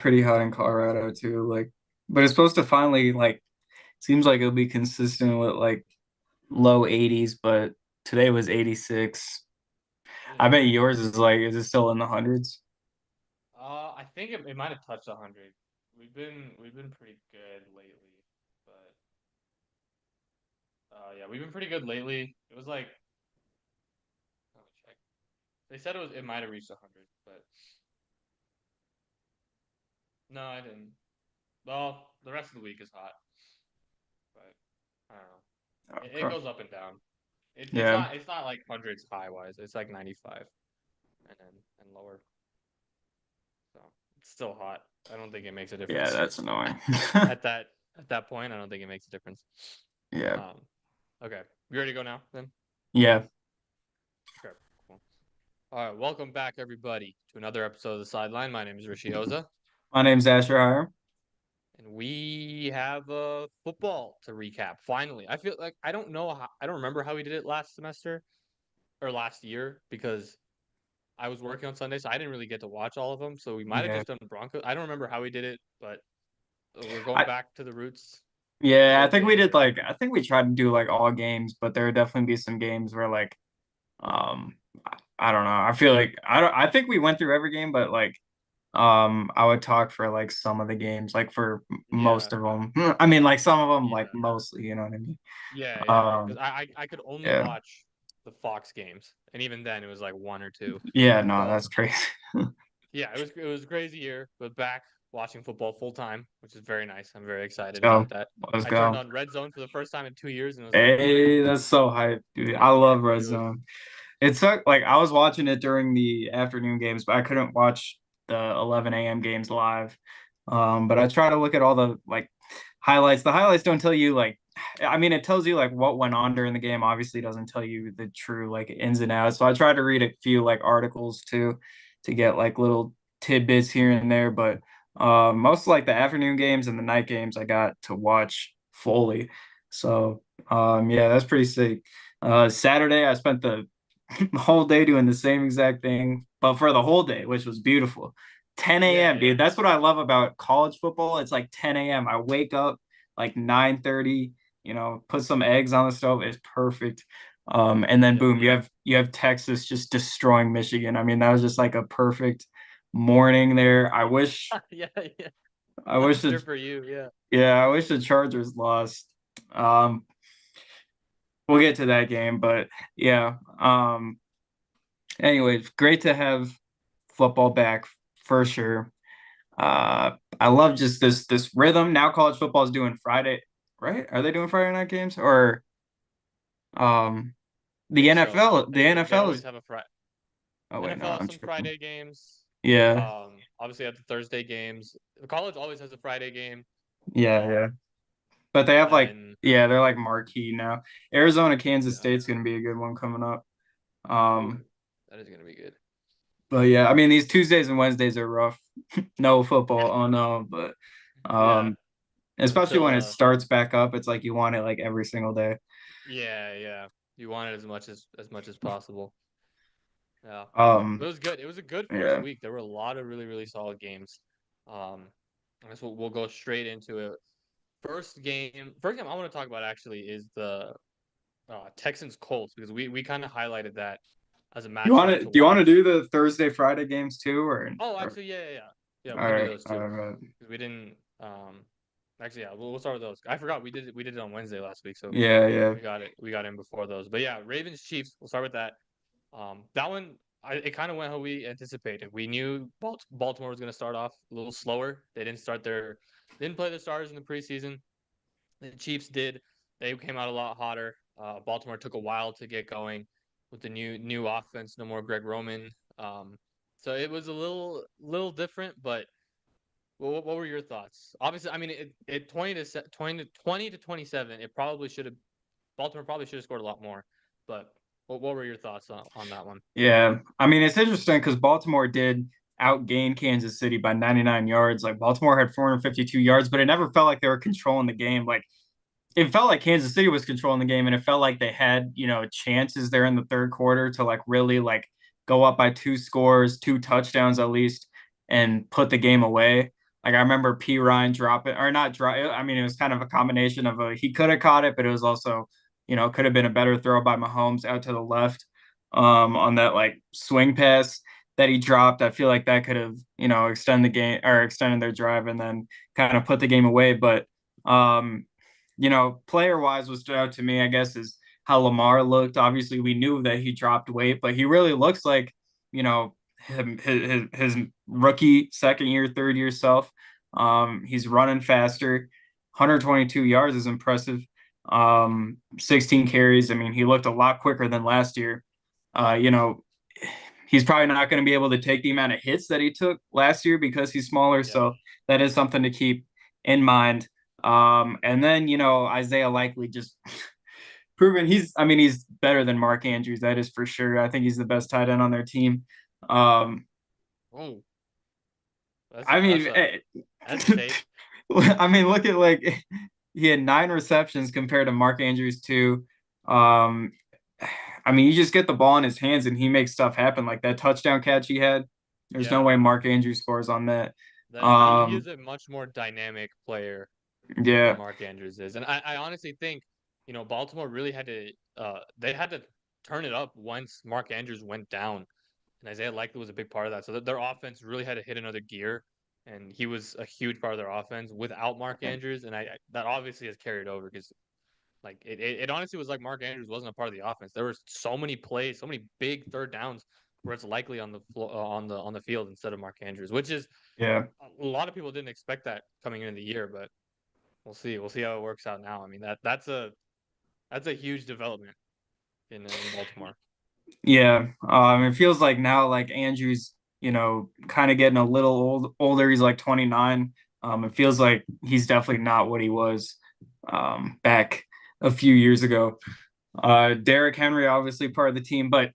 pretty hot in Colorado too. Like, but it's supposed to finally like seems like it'll be consistent with like low 80s, but today was 86. I Mm. bet yours is like, is it still in the hundreds? I think it might have touched 100. We've been pretty good lately, but yeah, we've been pretty good lately. It was like let me check. They said it might have reached 100, but no, I didn't. Well, the rest of the week is hot, but I don't know. It Okay. goes up and down. It's Yeah. not like hundreds high wise. It's like 95 and lower. So it's still hot. I don't think it makes a Yeah, difference that's annoying. at that point. I don't think it makes a difference. Yeah. Um, okay, you ready to go now? Then Yeah. okay, cool. All right, welcome back everybody to another episode of the Sideline. My name is Rishi Oza, My name's Asher Hiram. and we have football to recap. Finally, I feel like I don't remember how we did it last semester or last year because I was working on Sunday, so I didn't really get to watch all of them. So we might have Yeah. just done Broncos. I don't remember how we did it, but we're going I back to the roots. yeah, I Good think we games. did like I think we tried to do like all games, but there would definitely be some games where like um I don't know. I feel like I think we went through every game, but like I would talk for like some of the games, like for Yeah, most of them. I mean like some of them like yeah, mostly, you know what I mean? yeah. Because Um I could only yeah. watch the Fox games, and even then it was like one or two. Yeah, no, So that's crazy. yeah, it was a crazy year, but back watching football full time, which is very nice. I'm very excited So about that. let's I turned go. on Red Zone for the first time in 2 years, and it was like, Hey, that's so hype, dude. I love Red it was Zone. It took like I was watching it during the afternoon games, but I couldn't watch the 11 a.m. games live. But I try to look at all the like highlights. The highlights don't tell you like I mean it tells you like what went on during the game. Obviously, it doesn't tell you the true like ins and outs. So I try to read a few like articles too to get like little tidbits here and there. But most like the afternoon games and the night games I got to watch fully. So yeah, that's pretty sick. Saturday I spent the whole day doing the same exact thing, but for the whole day, which was beautiful. 10 yeah, a.m., yeah, dude. That's what I love about college football. It's like 10 a.m. I wake up like 9:30, put some eggs on the stove. It's perfect. And then yeah, boom, you have Texas just destroying Michigan. I mean, that was just like a perfect morning there. yeah, yeah. I I'm wish the sure for you, yeah. yeah, I wish the Chargers lost. Um, we'll get to that game, but yeah. Anyways, great to have football back for sure. I love just this rhythm. Now college football is doing Friday, right? Are they doing Friday night games or um I the think so. NFL? The They NFL always is have a Friday. oh wait, no, NFL has I'm some tripping. Friday games. Yeah, Obviously have the Thursday games. The college always has a Friday game. yeah, Um, yeah. But they have like and yeah, they're like marquee now. Arizona, Kansas yeah, State's gonna be a good one coming up. ooh, Um, that is gonna be good. but yeah, I mean these Tuesdays and Wednesdays are rough. No football, oh no, but Yeah, um especially until when it starts back up, it's like you want it like every single day. yeah, yeah. You want it as much as possible. Yeah, it Um, was good. It was a good first yeah. week. There were a lot of really really solid games. I guess we'll go straight into it. First game I want to talk about actually is the Texans Colts because we kind of highlighted that as a You want matchup to to do you want to watch. do the Thursday, Friday games too, Oh, or actually, yeah, yeah, yeah. Yeah, we all can do right, those all too. right. 'Cause we didn't. Actually, yeah, we'll start with those. I forgot we did it on Wednesday last week, so Yeah, yeah. we got in before those. But yeah, Ravens Chiefs. We'll start with that. That one, it kind of went how we anticipated. We knew Baltimore was going to start off a little slower. Didn't play their starters in the preseason. The Chiefs did. They came out a lot hotter. Baltimore took a while to get going with the new offense. No more Greg Roman. Um, so it was a little different. But what were your thoughts? Obviously, I mean, it 20 to 27. It probably should have Baltimore probably should have scored a lot more. But what were your thoughts on that one? Yeah. I mean, it's interesting because Baltimore did outgain Kansas City by 99 yards. Like Baltimore had 452 yards, but it never felt like they were controlling the game. Like it felt like Kansas City was controlling the game, and it felt like they had, chances there in the third quarter to like really like go up by two scores, two touchdowns at least, and put the game away. Like I remember P Ryan dropping or not drop. I mean, it was kind of a combination of a he could have caught it, but it was also, could have been a better throw by Mahomes out to the left on that like swing pass that he dropped. I feel like that could have, extended the game or extended their drive and then kind of put the game away. But player wise, what stood out to me, I guess, is how Lamar looked. Obviously, we knew that he dropped weight, but he really looks like, his rookie second year, third year self. He's running faster. 122 yards is impressive. 16 carries. I mean, he looked a lot quicker than last year. Uh, you know, he's probably not going to be able to take the amount of hits that he took last year because he's smaller. Yeah. So that is something to keep in mind. And then, Isaiah Likely just proven he's better than Mark Andrews. That is for sure. I think he's the best tight end on their team. Um, Oh, that's I a mean, that's a that's a take. I mean, look at like he had 9 receptions compared to Mark Andrews too. Um, I mean, you just get the ball in his hands and he makes stuff happen. Like that touchdown catch he had. There's no Yeah. way Mark Andrews scores on that. He Um, is a much more dynamic player than yeah, Mark Andrews is. And I honestly think, Baltimore really had to they had to turn it up once Mark Andrews went down. And Isaiah Likely was a big part of that. So their offense really had to hit another gear. And he was a huge part of their offense without Mark Andrews. And that obviously has carried over because like it honestly was like Mark Andrews wasn't a part of the offense. There were so many plays, so many big third downs where it's likely on the on the field instead of Mark Andrews, which is yeah. a lot of people didn't expect that coming into the year, but we'll see. We'll see how it works out now. I mean that's a huge development in Baltimore. Yeah, it feels like now like Andrews, kind of getting a little older. He's like 29. It feels like he's definitely not what he was back a few years ago. Derrick Henry, obviously part of the team, but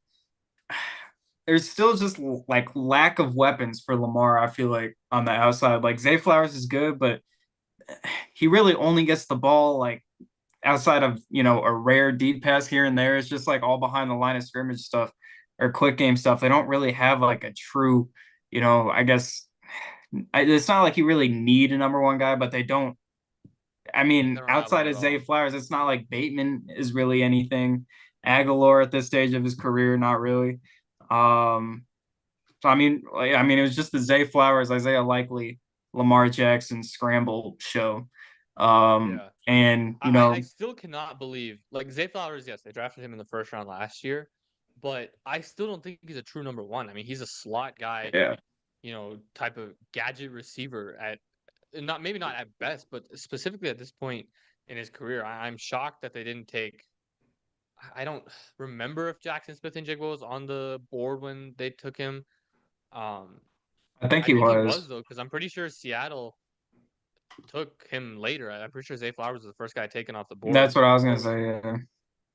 there's still just like lack of weapons for Lamar. I feel like on the outside, like Zay Flowers is good, but he really only gets the ball like outside of a rare deep pass here and there. It's just like all behind the line of scrimmage stuff or quick game stuff. They don't really have like a true, I guess it's not like you really need a number one guy, but they don't. I They mean, don't have one outside at of Zay all. Flowers, it's not like Bateman is really anything. Aguilar at this stage of his career, not really. So it was just the Zay Flowers, Isaiah Likely, Lamar Jackson scramble show. Yeah. And I still cannot believe like Zay Flowers, yes, they drafted him in the first round last year, but I still don't think he's a true number one. I mean, he's a slot guy, yeah, type of gadget receiver at not maybe not at best, but specifically at this point in his career. I'm shocked that they didn't take I don't remember if Jackson Smith and Jigba was on the board when they took him. Um, I think I he think he was was. though, because I'm pretty sure Seattle took him later. I'm pretty sure Zay Flowers was the first guy taken off the board. That's what I was gonna say. Yeah.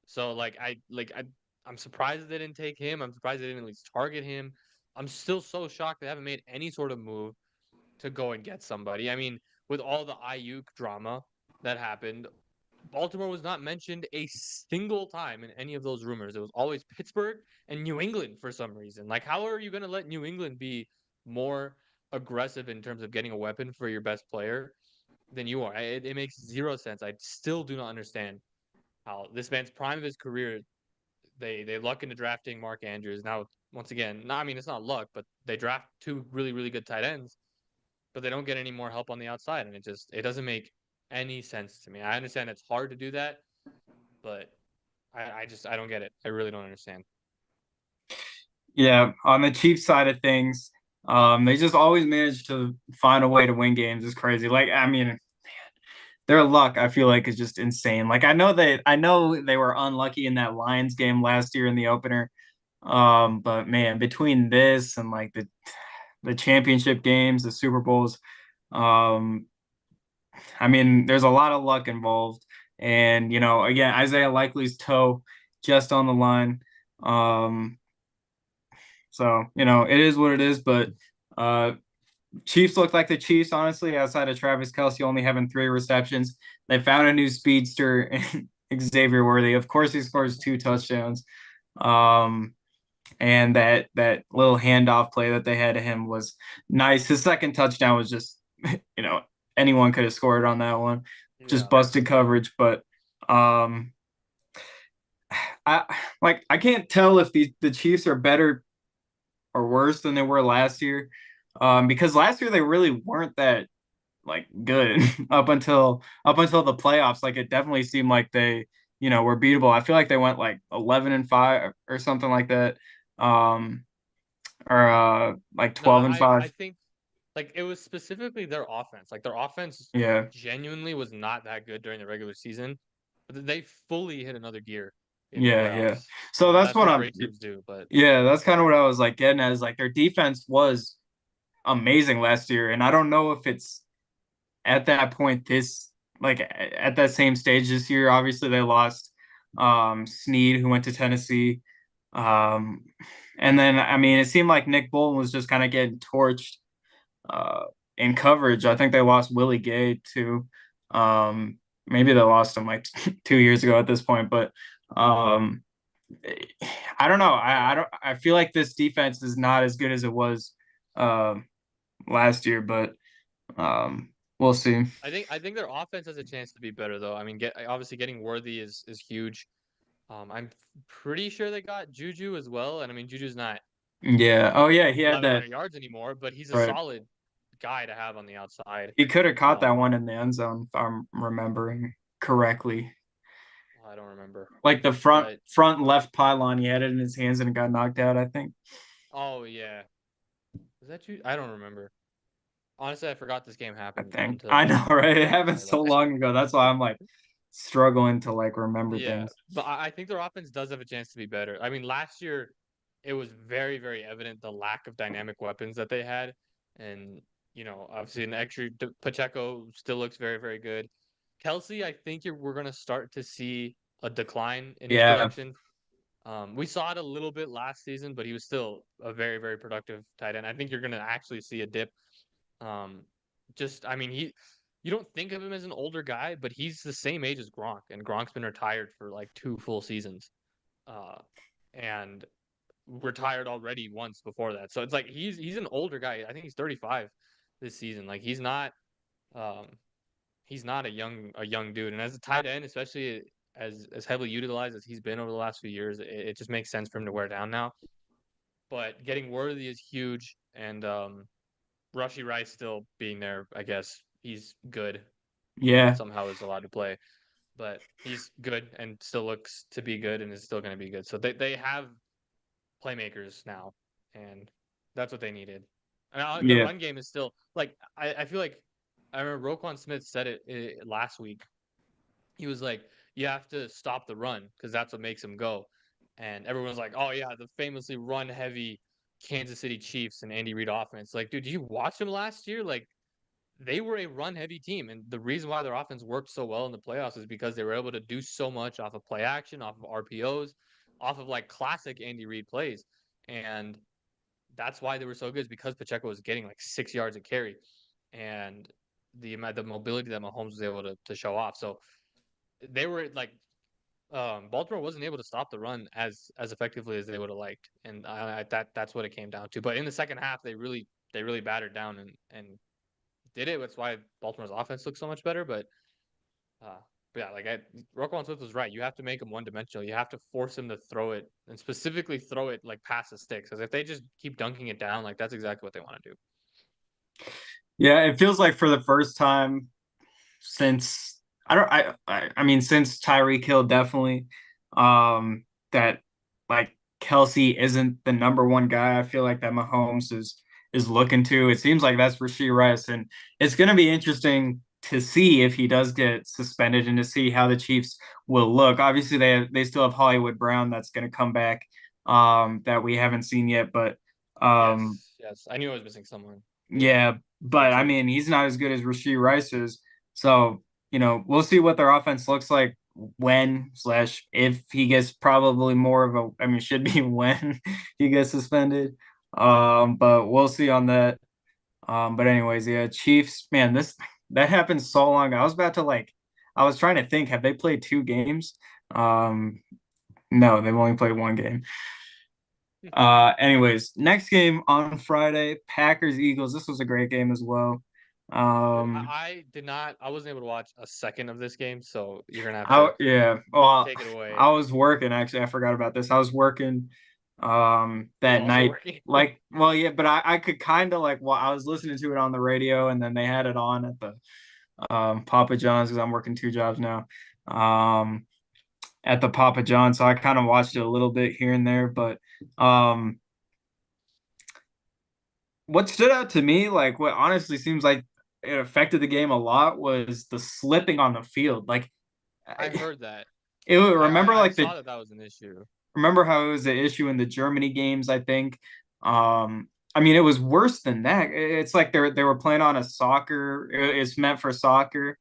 So I'm surprised they didn't take him. I'm surprised they didn't at least target him. I'm still so shocked they haven't made any sort of move to go and get somebody. I mean, with all the Ayuk drama that happened, Baltimore was not mentioned a single time in any of those rumors. It was always Pittsburgh and New England for some reason. Like, how are you going to let New England be more aggressive in terms of getting a weapon for your best player than you are? It makes zero sense. I still do not understand how this man's prime of his career. They luck into drafting Mark Andrews. Now, once again, I mean it's not luck, but they draft two really good tight ends, but they don't get any more help on the outside, and it doesn't make any sense to me. I understand it's hard to do that, but I don't get it. I really don't understand. Yeah, on the Chiefs side of things, they just always manage to find a way to win games. It's crazy. Like, I mean, their luck, I feel like, is just insane. Like, I know they were unlucky in that Lions game last year in the opener. But man, between this and like the championship games, the Super Bowls, um, I mean, there's a lot of luck involved. And, again, Isaiah Likely's toe just on the line. Um, so, it is what it is. But uh, Chiefs look like the Chiefs, honestly, outside of Travis Kelce only having 3 receptions. They found a new speedster in Xavier Worthy. Of course, he scores 2 touchdowns. Um, and that little handoff play that they had to him was nice. His second touchdown was just anyone could have scored on that one. Just Yeah. busted coverage, but um, I I can't tell if the Chiefs are better or worse than they were last year. Because last year they really weren't that like good up until the playoffs. Like it definitely seemed like they, were beatable. I feel like they went like 11-5 or something like that. Um, or like No, 12 and I 5. think like it was specifically their offense. Like their offense Yeah. genuinely was not that good during the regular season, but they fully hit another gear in the Yeah, yeah. playoffs, So and that's that's what what I'm great teams do. But yeah, that's kind of what I was like getting at is like their defense was amazing last year. And I don't know if it's at that point this like at that same stage this year. Obviously they lost Snead who went to Tennessee. Um and then I mean it seemed like Nick Bolton was just kind of getting torched uh in coverage. I think they lost Willie Gay too. Maybe they lost him like 2 years ago at this point, but um I don't know. I yeah, don't I feel like this defense is not as good as it was um last year, but we'll see. I think their offense has a chance to be better though. I mean, obviously getting Worthy is huge. I'm pretty sure they got Juju as well, and I mean Juju's not Yeah. Oh yeah, he had that 1,100 yards anymore, but he's a right. solid guy to have on the outside. He could have caught that Um, one in the end zone if I'm remembering correctly. I don't remember, Like the front but front left pylon, he had it in his hands and it got knocked out, I think. oh yeah, was that you? I don't remember. Honestly, I forgot this game I happened think. I until know, right? It happened I so looked. long ago. That's why I'm like struggling to like remember Yeah, things. but I think their offense does have a chance to be better. I mean, last year it was very, very evident the lack of dynamic weapons that they had, and obviously an extra Pacheco still looks very, very good. Kelsey, I think we're gonna start to see a decline in his Yeah. production. We saw it a little bit last season, but he was still a very, very productive tight end. I think you're gonna actually see a dip. Um, I mean, you don't think of him as an older guy, but he's the same age as Gronk, and Gronk's been retired for like 2 full seasons, uh, and retired already once before that. So it's like he's an older guy. I think he's 35 this season. Like um, he's not a young dude. And as a tight end, especially as heavily utilized as he's been over the last few years, it just makes sense for him to wear down now. But getting Worthy is huge, and Rushy Rice still being there, I guess he's good. Yeah. Somehow is allowed to play, but he's good and still looks to be good and is still going to be good. So they have playmakers now, and that's what they needed. And the Yeah. run game is still like I feel like I remember Roquan Smith said it last week. He was like, "You have to stop the run because that's what makes him go." And everyone's like, "Oh yeah, the famously run heavy Kansas City Chiefs and Andy Reid offense." Like, dude, did you watch them last year? Like, they were a run heavy team, and the reason why their offense worked so well in the playoffs is because they were able to do so much off of play action, off of RPOs, off of like classic Andy Reid plays, and that's why they were so good. Is because Pacheco was getting like 6 yards a carry, and the mobility that Mahomes was able to show off. So they were like Baltimore wasn't able to stop the run as effectively as they would have liked, and that's what it came down to. But in the second half, they really battered down and did it. That's why Baltimore's offense looks so much better. Uh, but yeah, like Roquan Smith was right. You have to make him one dimensional. You have to force him to throw it and specifically throw it like past the sticks. Because if they just keep dunking it down, like that's exactly what they want to do. Yeah, it feels like for the first time since I don't I mean since Tyreek Hill definitely that like Kelsey isn't the number one guy. I feel like that Mahomes is looking to. It seems like that's Rashee Rice, and it's going to be interesting to see if he does get suspended and to see how the Chiefs will look. Obviously, they still have Hollywood Brown that's going to come back that we haven't seen yet, but um, Yes, yes. I knew I was missing someone. Yeah, yeah, for but I sure. mean, he's not as good as Rashee Rice is. So, we'll see what their offense looks like when slash if he gets probably more of a, I mean, should be when he gets suspended. But we'll see on that. But anyways, yeah, Chiefs, man, that happened so long. I was about to like, I was trying to think, have they played 2 games? Um, no, they've only played 1 game. Anyways, next game on Friday, Packers Eagles. This was a great game as well. Um, I did not. I wasn't able to watch a second of this game, so you're gonna have to yeah. Well, take it away. I was working actually. I forgot about this. I was working He was that also night. working. Like, well, yeah, but I could kind of like well, I was listening to it on the radio, and then they had it on at the Papa John's because I'm working two jobs now. Um, at the Papa John's, so I kind of watched it a little bit here and there. But um, what stood out to me, like what honestly seems like it affected the game a lot, was the slipping on the field. Like, I heard that. remember I like saw the that was an issue. remember how it was an issue in the Germany games, I think. I mean, it was worse than that. It's like they were playing on a soccer. It's meant for soccer,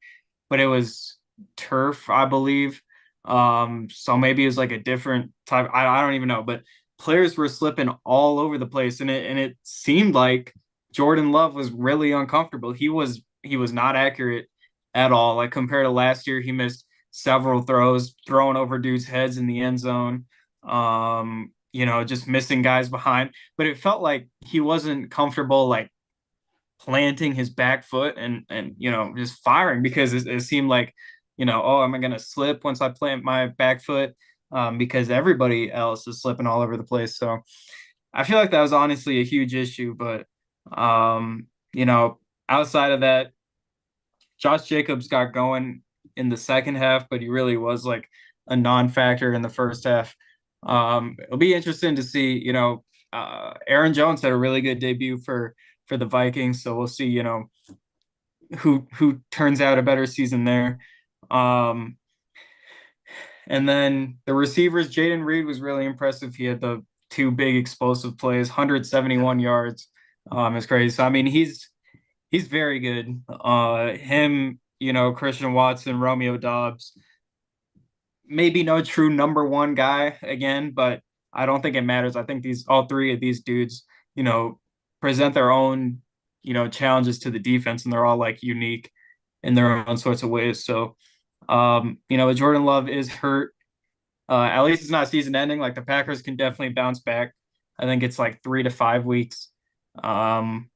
but it was turf, I believe. So maybe it was like a different type. I don't even know, but players were slipping all over the place, and it seemed like Jordan Love was really uncomfortable. He was not accurate at all. Like compared to last year, he missed several throws, throwing over dudes' heads in the end zone. Just missing guys behind. But it felt like he wasn't comfortable like planting his back foot and just firing because it seemed like oh, am I gonna slip once I plant my back foot, because everybody else is slipping all over the place. So I feel like that was honestly a huge issue. But um you know outside of that, Josh Jacobs got going in the second half, but he really was like a non-factor in the first half. It'll be interesting to see. Aaron Jones had a really good debut for the Vikings, so we'll see. Who turns out a better season there. Um, and then the receivers, Jaden Reed was really impressive. He had the two big explosive plays, Yeah. 171 yards. It's crazy. So I mean, he's very good. Him, Christian Watson, Romeo Dobbs, maybe no true number one guy again, but I don't think it matters. I think these all three of these dudes, present their own, challenges to the defense, and they're all like unique in their own sorts of ways. So, Jordan Love is hurt. At least it's not season ending. Like the Packers can definitely bounce back. I think it's like 3 to 5 weeks. Um,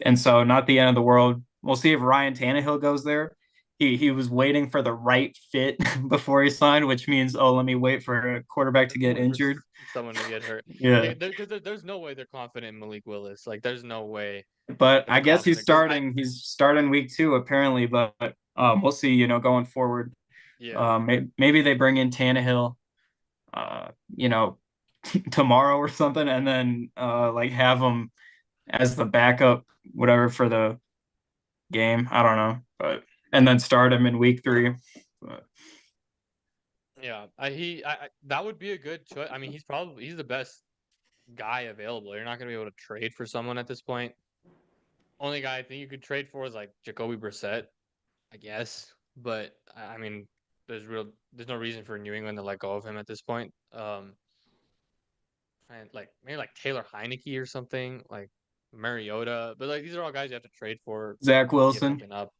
and so not the end of the world. We'll see if Ryan Tannehill goes there. He was waiting for the right fit before he signed, which means, oh, let me wait for a quarterback to get Wait for injured. someone to get hurt. Yeah. There's no way they're confident in Malik Willis. Like, there's no way But they're I guess he's confident because starting. He's starting week 2 apparently, but we'll see. Going forward. yeah, Maybe they bring in Tannehill, uh, you know, tomorrow or something, and then like have him as the backup, whatever for the game. I don't know, but and then start him in week 3. But yeah. That would be a good choice. I mean, he's the best guy available. You're not gonna be able to trade for someone at this point. Only guy I think you could trade for is like Jacoby Brissett, I guess. But I mean, there's no reason for New England to let go of him at this point. And like maybe like Taylor Heineke or something, like Mariota. But like these are all guys you have to trade for Zach to get Wilson, something up.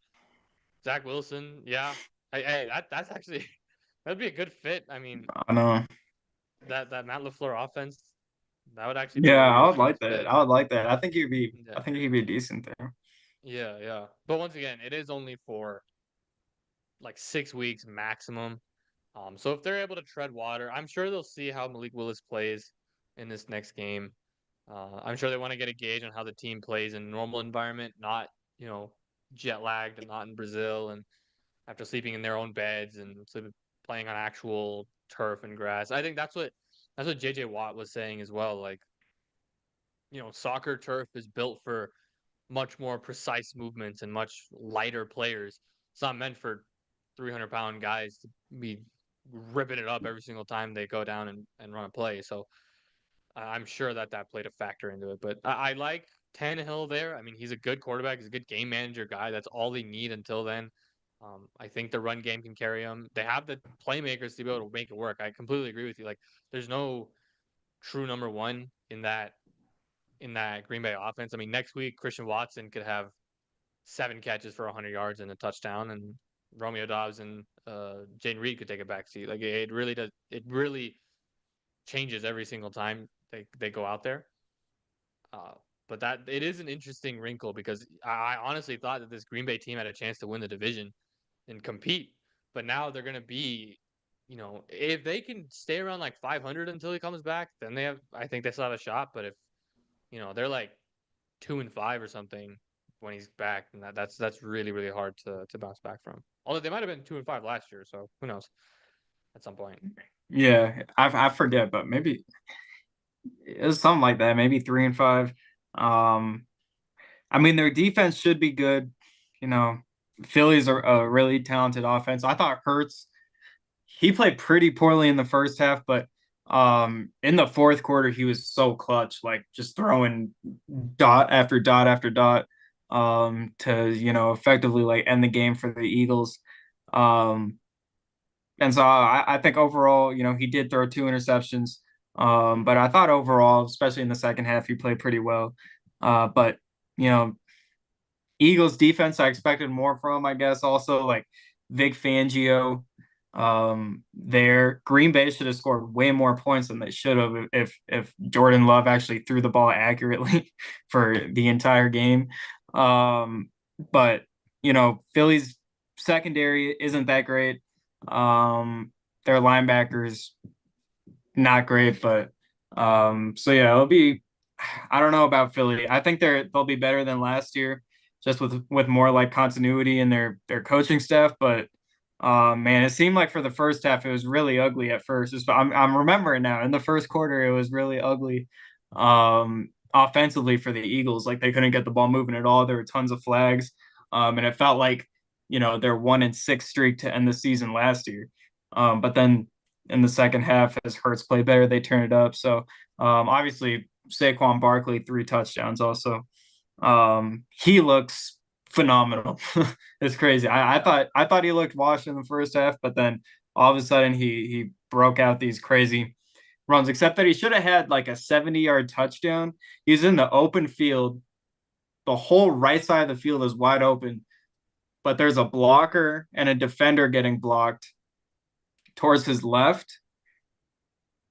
Zach Wilson, yeah. That's actually that'd be a good fit. I mean, I know. that Matt LaFleur offense, that would actually be a Yeah, really I good would like that. fit. I would like that. I think he'd be. I Yeah. think he'd be decent there. Yeah. But once again, it is only for like 6 weeks maximum. So if they're able to tread water, I'm sure they'll see how Malik Willis plays in this next game. I'm sure they want to get a gauge on how the team plays in normal environment, not you know jet lagged and not in Brazil and after sleeping in their own beds and playing on actual turf and grass. I think that's what JJ Watt was saying as well. Like soccer turf is built for much more precise movements and much lighter players. It's not meant for 300-pound guys to be ripping it up every single time they go down and run a play. So I'm sure that played a factor into it. But I like Tannehill there. I mean, he's a good quarterback. He's a good game manager guy. That's all they need until then. I think the run game can carry them. They have the playmakers to be able to make it work. I completely agree with you. Like, there's no true number one in that Green Bay offense. I mean, next week Christian Watson could have 7 catches for 100 yards and a touchdown, and Romeo Dobbs and Jane Reed could take a back seat. Like it really does. It really changes every single time they go out there. But that it is an interesting wrinkle because I honestly thought that this Green Bay team had a chance to win the division and compete. But now they're gonna be, if they can stay around like 500 until he comes back, then I think they still have a shot. But if they're like 2-5 or something when he's back, and that's really really hard to bounce back from. Although they might have been 2-5 last year, so who knows? At some point, Yeah, I forget, but maybe it was something like that. Maybe 3-5. Um, I mean, their defense should be good. You know, Phillies are a really talented offense. I thought Hurts, he played pretty poorly in the first half, but in the fourth quarter he was so clutch, like just throwing dot after dot after dot to effectively like end the game for the Eagles. Um and so I think overall, he did throw two interceptions. But I thought overall, especially in the second half, he played pretty well. But you know, Eagles defense, I expected more from, I guess. Also, like Vic Fangio, there. Green Bay should have scored way more points than they should have if Jordan Love actually threw the ball accurately for the entire game. But Philly's secondary isn't that great. Their linebackers not great, but so yeah, it'll be. I don't know about Philly. I think they'll be better than last year, just with more like continuity in their coaching staff. But man, it seemed like for the first half it was really ugly at first. I'm remembering now. In the first quarter, it was really ugly, offensively for the Eagles. Like they couldn't get the ball moving at all. There were tons of flags, and it felt like their 1-6 streak to end the season last year. But then in the second half, as Hurts played better, they turned it up. So obviously Saquon Barkley, 3 touchdowns also. He looks phenomenal. It's crazy. yeah, I thought he looked washed in the first half, but then all of a sudden he broke out these crazy runs, except that he should have had like a 70-yard touchdown. He's in the open field. The whole right side of the field is wide open, but there's a blocker and a defender getting blocked towards his left,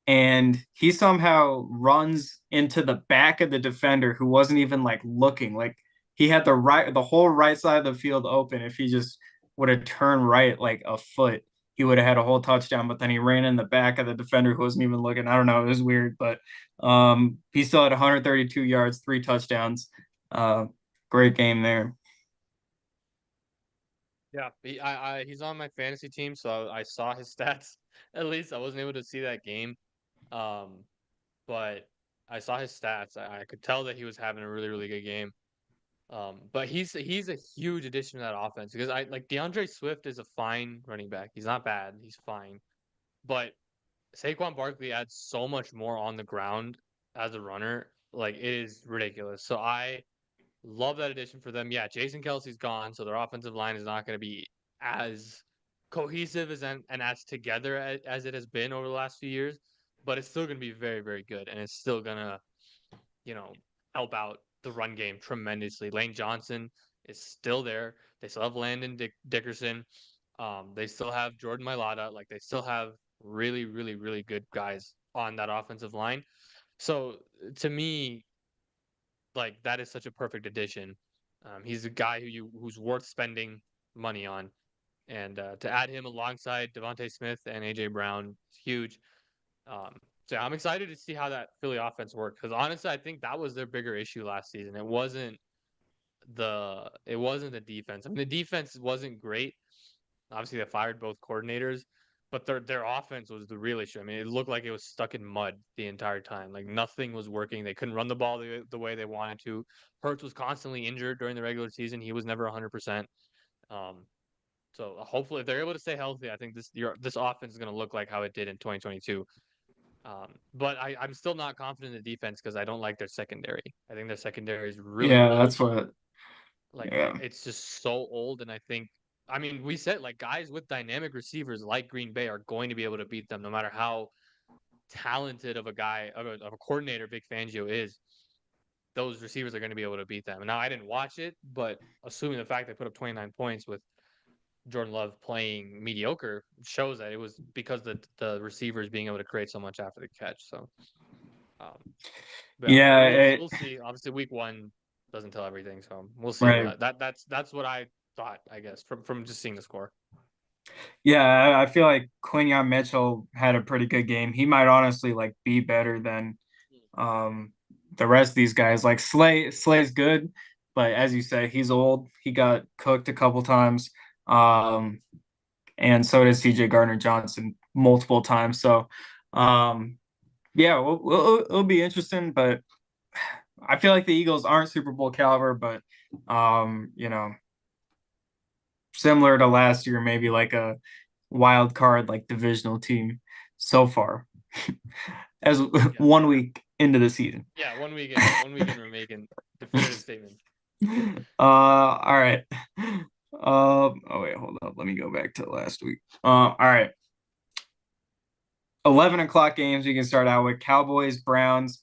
and he somehow runs into the back of the defender who wasn't even like looking. Like he had the whole right side of the field open. If he just would have turned right like a foot, he would have had a whole touchdown. But then he ran in the back of the defender who wasn't even looking. I don't know, it was weird, but he still had 132 yards, 3 touchdowns. uh Great game there. yeah. He's on my fantasy team, so I saw his stats. At least I wasn't able to see that game, um, but I saw his stats. I could tell that he was having a really really good game. But he's a huge addition to that offense because I like DeAndre Swift is a fine running back. He's not bad. He's fine. But Saquon Barkley adds so much more on the ground as a runner. Like it is ridiculous. So I love that addition for them. Yeah, Jason Kelsey's gone, so their offensive line is not going to be as cohesive and as together as it has been over the last few years. But it's still going to be very, very good, and it's still going to you know, help out the run game tremendously. Lane Johnson is still there. They still have Dickerson. They still have Jordan Mailata. Like they still have really, really, really good guys on that offensive line. So to me, like that is such a perfect addition. He's a guy who's worth spending money on, and to add him alongside Devontae Smith and AJ Brown is huge. Um, so I'm excited to see how that Philly offense works because honestly, I think that was their bigger issue last season. It wasn't the defense. I mean, the defense wasn't great. Obviously, they fired both coordinators, but their offense was the real issue. I mean, it looked like it was stuck in mud the entire time. Like nothing was working. They couldn't run the ball the way they wanted to. Hurts was constantly injured during the regular season. He was never 100%. Um, so hopefully, if they're able to stay healthy, I think this offense is going to look like how it did in 2022. But I'm still not confident in the defense because I don't like their secondary. I think their secondary is really Yeah, that's old. what. Like Yeah. it's just so old, and I mean, we said like guys with dynamic receivers like Green Bay are going to be able to beat them no matter how talented of a guy of a coordinator Vic Fangio is. Those receivers are going to be able to beat them. And now I didn't watch it, but assuming the fact they put up 29 points with Jordan Love playing mediocre shows that it was because the receivers being able to create so much after the catch. So Um, but yeah, Yeah, we'll see. Obviously, week one doesn't tell everything, so we'll see. right. But that's what I thought, I guess, from just seeing the score. Yeah, I feel like Quinion Mitchell had a pretty good game. He might honestly like be better than um the rest of these guys. Like Slay's good, but as you say, he's old. He got cooked a couple times. Um and so does CJ Gardner Johnson multiple times. So um yeah, it'll be interesting, but I feel like the Eagles aren't Super Bowl caliber, but you know, similar to last year, maybe like a wild card, like divisional team so far, as Yeah, 1 week into the season. yeah. One weekend, we're making definitive statements. All right. Oh wait, hold up. Let me go back to last week. All right. 11 o'clock games we can start out with Cowboys, Browns.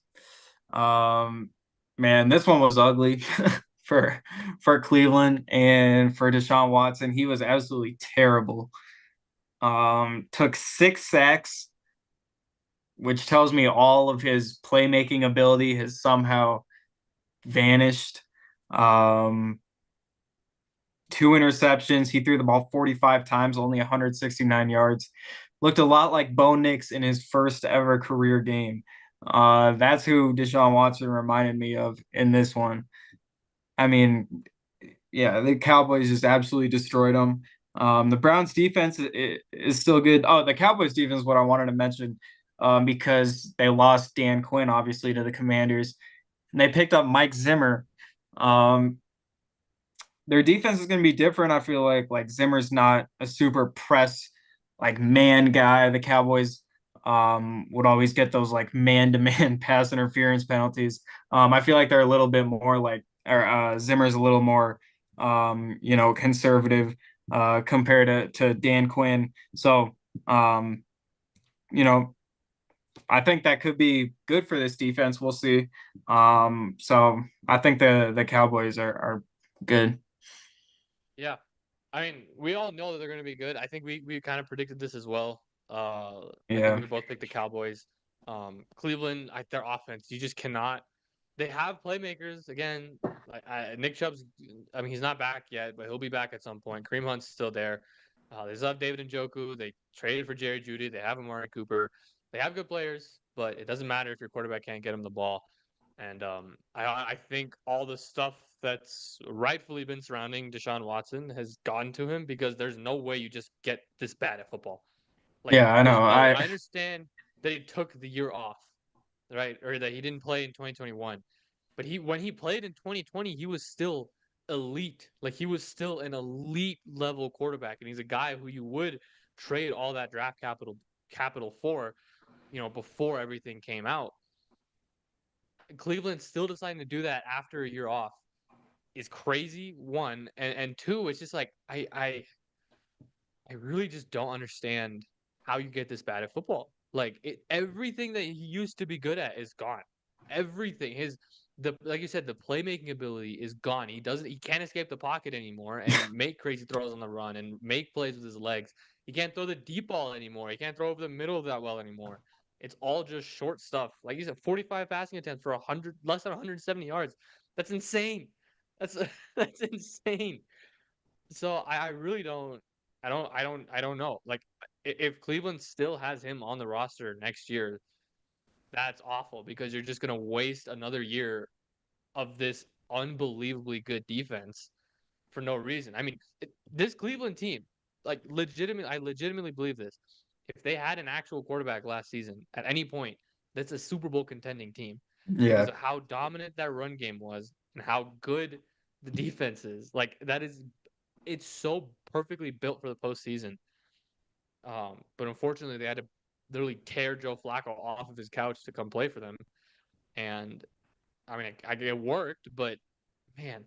Um, man, this one was ugly for for Cleveland and for Deshaun Watson. He was absolutely terrible. Took 6 sacks, which tells me all of his playmaking ability has somehow vanished. Um, 2 interceptions. He threw the ball 45 times, only 169 yards. Looked a lot like Bo Nix in his first ever career game. That's who Deshaun Watson reminded me of in this one. I mean, yeah, the Cowboys just absolutely destroyed them. The Browns defense is still good. Oh, the Cowboys defense is what I wanted to mention because they lost Dan Quinn, obviously, to the Commanders, and they picked up Mike Zimmer. Um, their defense is going to be different. I feel like Zimmer's not a super press like man guy. The Cowboys would always get those like man to man pass interference penalties. I feel like they're a little bit more like or Zimmer's a little more conservative compared to Dan Quinn. So um, you know I think that could be good for this defense. We'll see. So I think the Cowboys are good. Yeah, I mean, we all know that they're going to be good. I think we kind of predicted this as well. I think Yeah. we both picked the Cowboys. Cleveland, their offense, you just cannot. They have playmakers again. Like Nick Chubb's, I mean, he's not back yet, but he'll be back at some point. Kareem Hunt's still there. They still have David Njoku. They traded for Jerry Jeudy. They have Amari Cooper. They have good players, but it doesn't matter if your quarterback can't get him the ball. And I think all the stuff that's rightfully been surrounding Deshaun Watson has gotten to him because there's no way you just get this bad at football. Like, Yeah, I there's know. no way. I And I understand that he took the year off, right? Or that he didn't play in 2021. But when he played in 2020, he was still elite. Like, he was still an elite level quarterback. And he's a guy who you would trade all that draft capital for, before everything came out. Cleveland still deciding to do that after a year off is crazy. One and two, it's just like I really just don't understand how you get this bad at football. Like everything that he used to be good at is gone. Everything the like you said, the playmaking ability is gone. He can't escape the pocket anymore and make crazy throws on the run and make plays with his legs. He can't throw the deep ball anymore. He can't throw over the middle of that well anymore. It's all just short stuff. Like you said, 45 passing attempts for 100 less than 170 yards. That's insane. That's that's insane. So I really don't know. Like if Cleveland still has him on the roster next year, that's awful because you're just gonna waste another year of this unbelievably good defense for no reason. I mean, this Cleveland team, I legitimately believe this. If they had an actual quarterback last season at any point, that's a Super Bowl contending team because yeah. of how dominant that run game was and how good the defense is. Like it's so perfectly built for the postseason. But unfortunately, they had to literally tear Joe Flacco off of his couch to come play for them. And I mean, it worked, but man,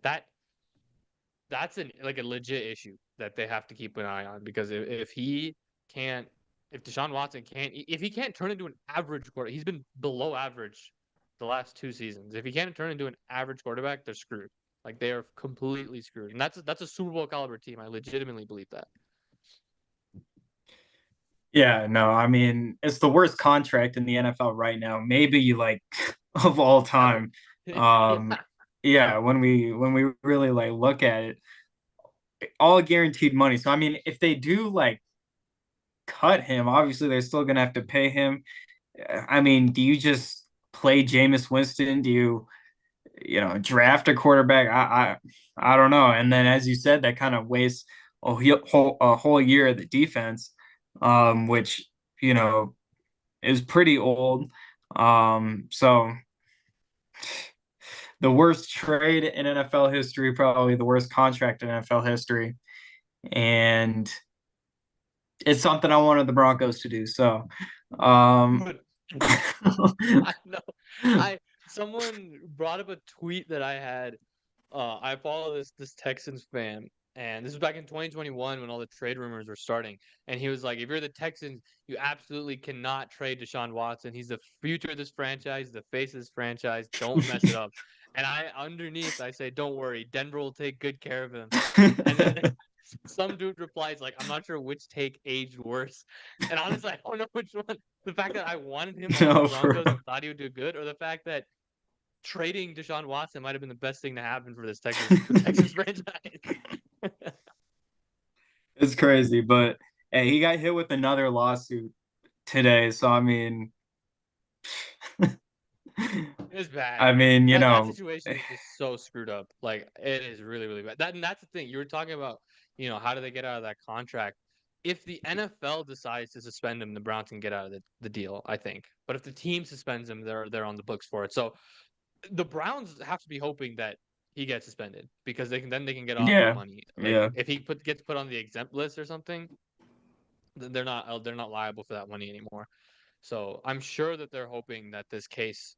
that's a legit issue that they have to keep an eye on because if he can't, if Deshaun Watson can't, if he can't turn into an average quarterback, he's been below average the last 2 seasons. If he can't turn into an average quarterback, they're screwed. Like they are completely screwed, and that's a Super Bowl caliber team. I legitimately believe that. Yeah, no, I mean, it's the worst contract in the NFL right now, maybe like of all Ever. time. Yeah. Yeah, when we really like look at it, all guaranteed money. So I mean, if they do like cut him, obviously they're still gonna have to pay him. I mean, do you just play Jameis Winston? Do you draft a quarterback? I don't know. And then as you said, that kind of wastes a whole year of the defense, which you know is pretty old. So the worst trade in NFL history, probably the worst contract in NFL history, and it's something I wanted the Broncos to do. So, um, But I know. I Someone brought up a tweet that I had. I follow this Texans fan, and this was back in 2021 when all the trade rumors were starting. And he was like, "If you're the Texans, you absolutely cannot trade Deshaun Watson. He's the future of this franchise, the face of this franchise. Don't mess it up." And I say, "Don't worry, Denver will take good care of him." And then some dude replies like, "I'm not sure which take aged worse." And honestly, I don't know which one. The fact that I wanted him on the no, for Broncos and thought he would do good, or the fact that trading Deshaun Watson might have been the best thing to happen for this Texas franchise. it's crazy, but hey, he got hit with another lawsuit today. So I mean, It's bad. I mean, That situation is just so screwed up. Like it is really really bad. That's the thing you were talking about. How do they get out of that contract? If the NFL decides to suspend him, the Browns can get out of the deal, I think. But if the team suspends him, they're on the books for it. So the Browns have to be hoping that he gets suspended because they can get off that yeah, money. Like yeah, if he gets put on the exempt list or something, then they're not liable for that money anymore. So I'm sure that they're hoping that this case.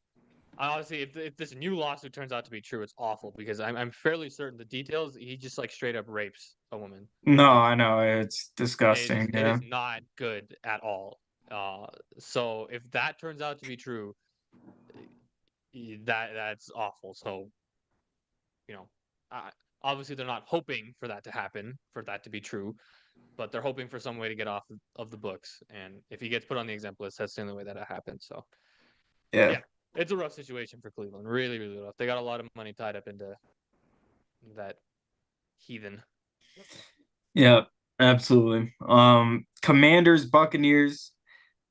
Honestly, if this new lawsuit turns out to be true, it's awful because I'm fairly certain the details. He just like straight up rapes a woman. no, Like I know it's disgusting. it Yeah, is not good at all. Uh, so if that turns out to be true, that's awful. So you know, uh, obviously they're not hoping for that to happen, for that to be true, but they're hoping for some way to get off of the books. And if he gets put on the exempt list, that's the only way that it happens. So yeah, yeah, it's a rough situation for Cleveland. Really, really rough. They got a lot of money tied up into that heathen. yeah, absolutely. Commanders, Buccaneers.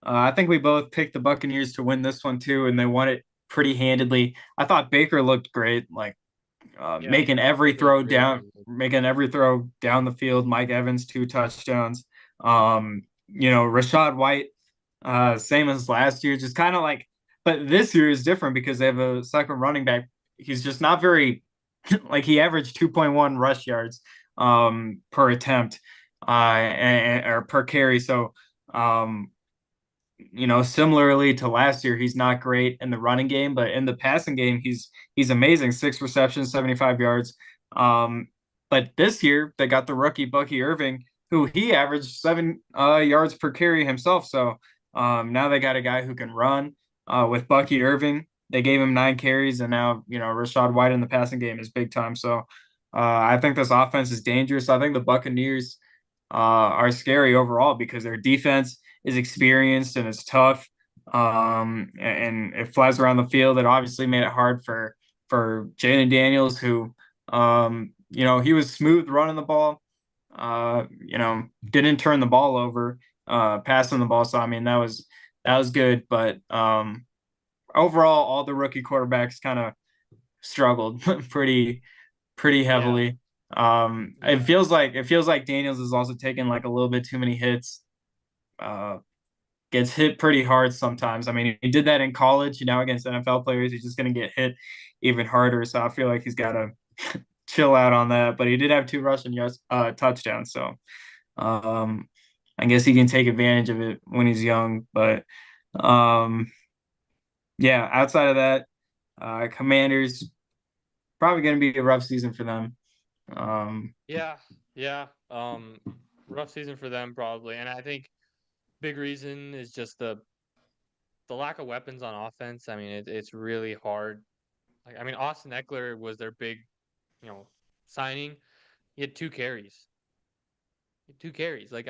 I think we both picked the Buccaneers to win this one too, and they won it pretty handedly. I thought Baker looked great, like Yeah, he played really, really good. making every throw down the field. Mike Evans, 2 touchdowns. Rashad White, same as last year, just kind of like, but this year is different because they have a second running back. He's just not very, like he averaged 2.1 rush yards per attempt, or per carry. So, um, similarly to last year, he's not great in the running game, but in the passing game, he's amazing. 6 receptions, 75 yards. Um, but this year they got the rookie Bucky Irving, who he averaged 7 yards per carry himself. So now they got a guy who can run with Bucky Irving. They gave him 9 carries, and now Rashad White in the passing game is big time. So I think this offense is dangerous. I think the Buccaneers are scary overall because their defense is experienced and it's tough. And it flies around the field. It obviously made it hard for Jalen Daniels, who he was smooth running the ball. Didn't turn the ball over, passing the ball. So I mean that was good, but overall, all the rookie quarterbacks kind of struggled pretty Yeah, heavily. It yeah, feels like Daniels is also taking like a little bit too many hits. Uh, Gets hit pretty hard sometimes. I mean, he did that in college. Against NFL players, he's just going to get hit even harder. So I feel like he's got to chill out on that. But he did have 2 rushing yards, touchdowns. So um, I guess he can take advantage of it when he's young. But um, yeah, outside of that, Commanders probably going to be a rough season for them. Um, yeah, yeah. Rough season for them probably, and I think big reason is just the lack of weapons on offense. I mean, it's really hard. Like, I mean, Austin Eckler was their big, you know, signing. He had 2 carries. 2 carries. Like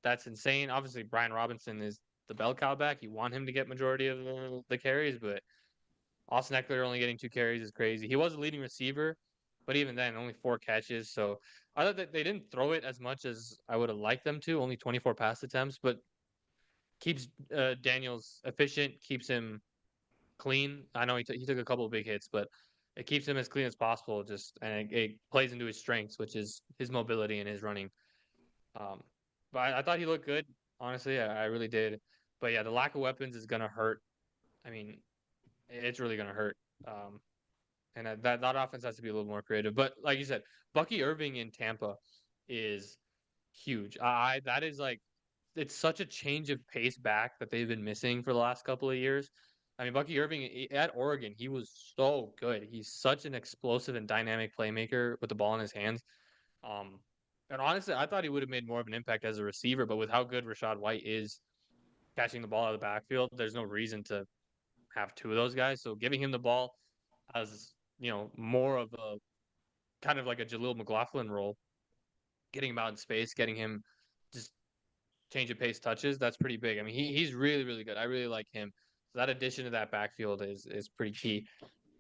that's insane. Obviously, Brian Robinson is the bell cow back. You want him to get majority of the carries, but Austin Eckler only getting 2 carries is crazy. He was a leading receiver, but even then, only 4 catches. So I thought that they didn't throw it as much as I would have liked them to. Only 24 pass attempts, but keeps Daniels efficient, keeps him clean. I know he took a couple of big hits, but it keeps him as clean as possible. Just and it plays into his strengths, which is his mobility and his running. Um, but I thought he looked good. Honestly, I really did. But yeah, the lack of weapons is gonna hurt. I mean, it's really gonna hurt. Um, and that offense has to be a little more creative. But like you said, Bucky Irving in Tampa is huge. I that is like it's such a change of pace back that they've been missing for the last couple of years. I mean, Bucky Irving at Oregon, he was so good. He's such an explosive and dynamic playmaker with the ball in his hands. Um, and honestly, I thought he would have made more of an impact as a receiver, but with how good Rashad White is catching the ball out of the backfield, there's no reason to have two of those guys. So giving him the ball as more of a kind of like a Jaleel McLaughlin role, getting him out in space, getting him just change of pace touches, that's pretty big. I mean, he's really really good. I really like him. So that addition to that backfield is pretty key.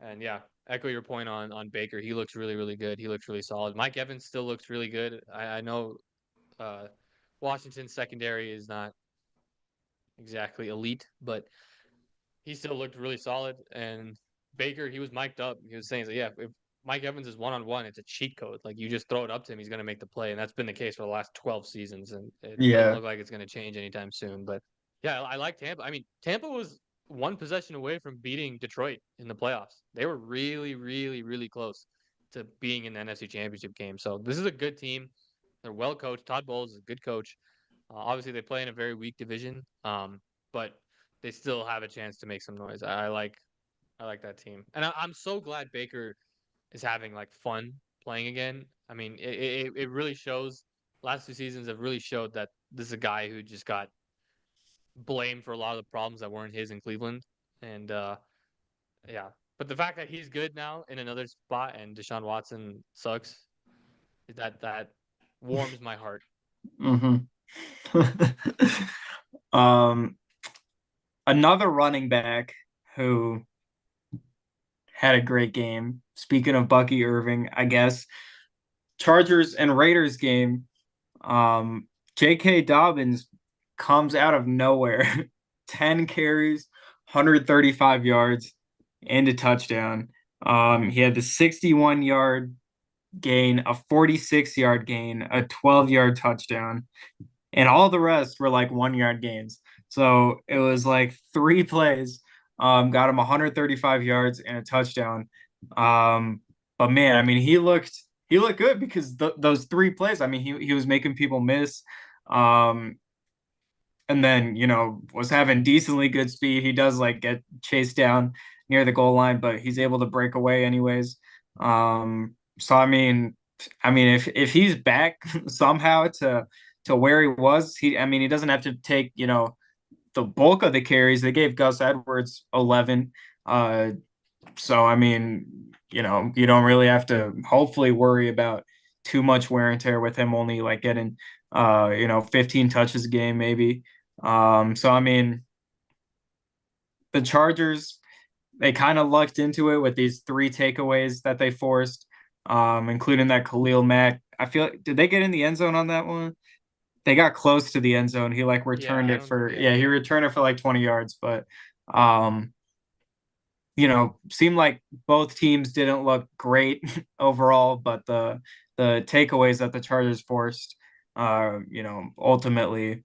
And yeah, echo your point on Baker. He looks really really good. He looks really solid. Mike Evans still looks really good. I know uh, Washington's secondary is not exactly elite, but he still looked really solid. And Baker, he was mic'd up. He was saying, yeah, if Mike Evans is 1-on-1, it's a cheat code. Like you just throw it up to him, he's going to make the play. And that's been the case for the last 12 seasons. And it doesn't Yeah. look like it's going to change anytime soon. But yeah, I like Tampa. I mean, Tampa was one possession away from beating Detroit in the playoffs. They were really, really, really close to being in the NFC Championship game. So this is a good team. They're well coached. Todd Bowles is a good coach. Obviously, they play in a very weak division, but they still have a chance to make some noise. I like that team, and I'm so glad Baker is having like fun playing again. I mean, it really shows. Last 2 seasons have really showed that this is a guy who just got blamed for a lot of the problems that weren't his in Cleveland, and yeah. But the fact that he's good now in another spot and Deshaun Watson sucks, that warms my heart. Hmm. um, Another running back who had a great game. Speaking of Bucky Irving, I guess Chargers and Raiders game. J.K. Dobbins comes out of nowhere, 10 carries, 135 yards, and a touchdown. He had the 61-yard gain, a 46-yard gain, a 12-yard touchdown, and all the rest were like 1-yard gains. So it was like three plays, got him 135 yards and a touchdown. But man, I mean, he looked good because those three plays. I mean, he was making people miss. Um, and then was having decently good speed. He does like get chased down near the goal line, but he's able to break away anyways. So I mean, if he's back somehow to where he was, he doesn't have to take the bulk of the carries. They gave Gus Edwards 11. So I mean, you don't really have to hopefully worry about too much wear and tear with him only like getting 15 touches a game maybe. So I mean, the Chargers, they kind of lucked into it with these three takeaways that they forced, including that Khalil Mack. I feel did they get in the end zone on that one? They got close to the end zone. He like Yeah, returned I it don't. for Yeah, yeah, he returned it for like 20 yards, but um seemed like both teams didn't look great overall, but the takeaways that the Chargers forced, ultimately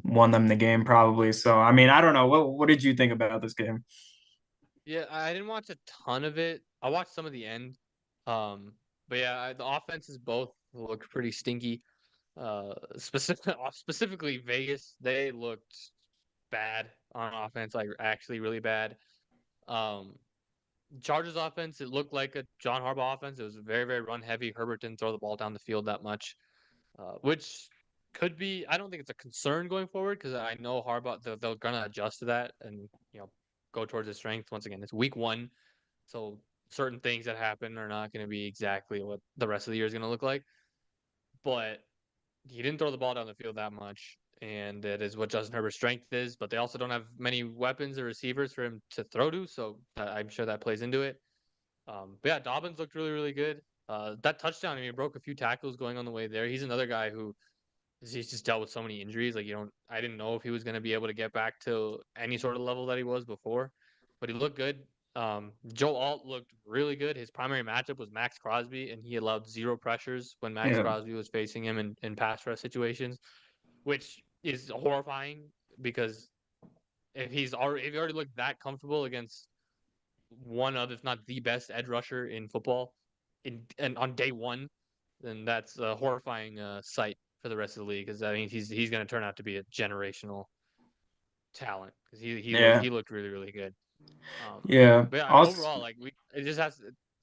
won them the game probably. So I mean, I don't know. What did you think about this game? yeah. I didn't watch a ton of it. I watched some of the end. But yeah, the offenses both looked pretty stinky. Specifically Vegas, they looked bad on offense, like actually really bad. Um, Chargers offense, it looked like a John Harbaugh offense. It was very, very run heavy. Herbert didn't throw the ball down the field that much, which could be. I don't think it's a concern going forward because I know Harbaugh they're gonna adjust to that and go towards his strength. Once again, it's week one, so certain things that happen are not going to be exactly what the rest of the year is going to look like. But he didn't throw the ball down the field that much, and that is what Justin Herbert's strength is. But they also don't have many weapons or receivers for him to throw to, so I'm sure that plays into it. But yeah, Dobbins looked really, really good. That touchdown, I mean, he broke a few tackles going on the way there. He's another guy who he's just dealt with so many injuries. Like I didn't know if he was going to be able to get back to any sort of level that he was before, but he looked good. Joe Alt looked really good. His primary matchup was Max Crosby, and he allowed zero pressures when Max Yeah, Crosby was facing him in pass rush situations, which is horrifying because if he already looked that comfortable against one of, if not the best edge rusher in football, and on day one, then that's a horrifying sight for the rest of the league. Because I mean, he's going to turn out to be a generational talent because yeah, he looked really, really good. Um, yeah. but yeah, Also, overall, like it just has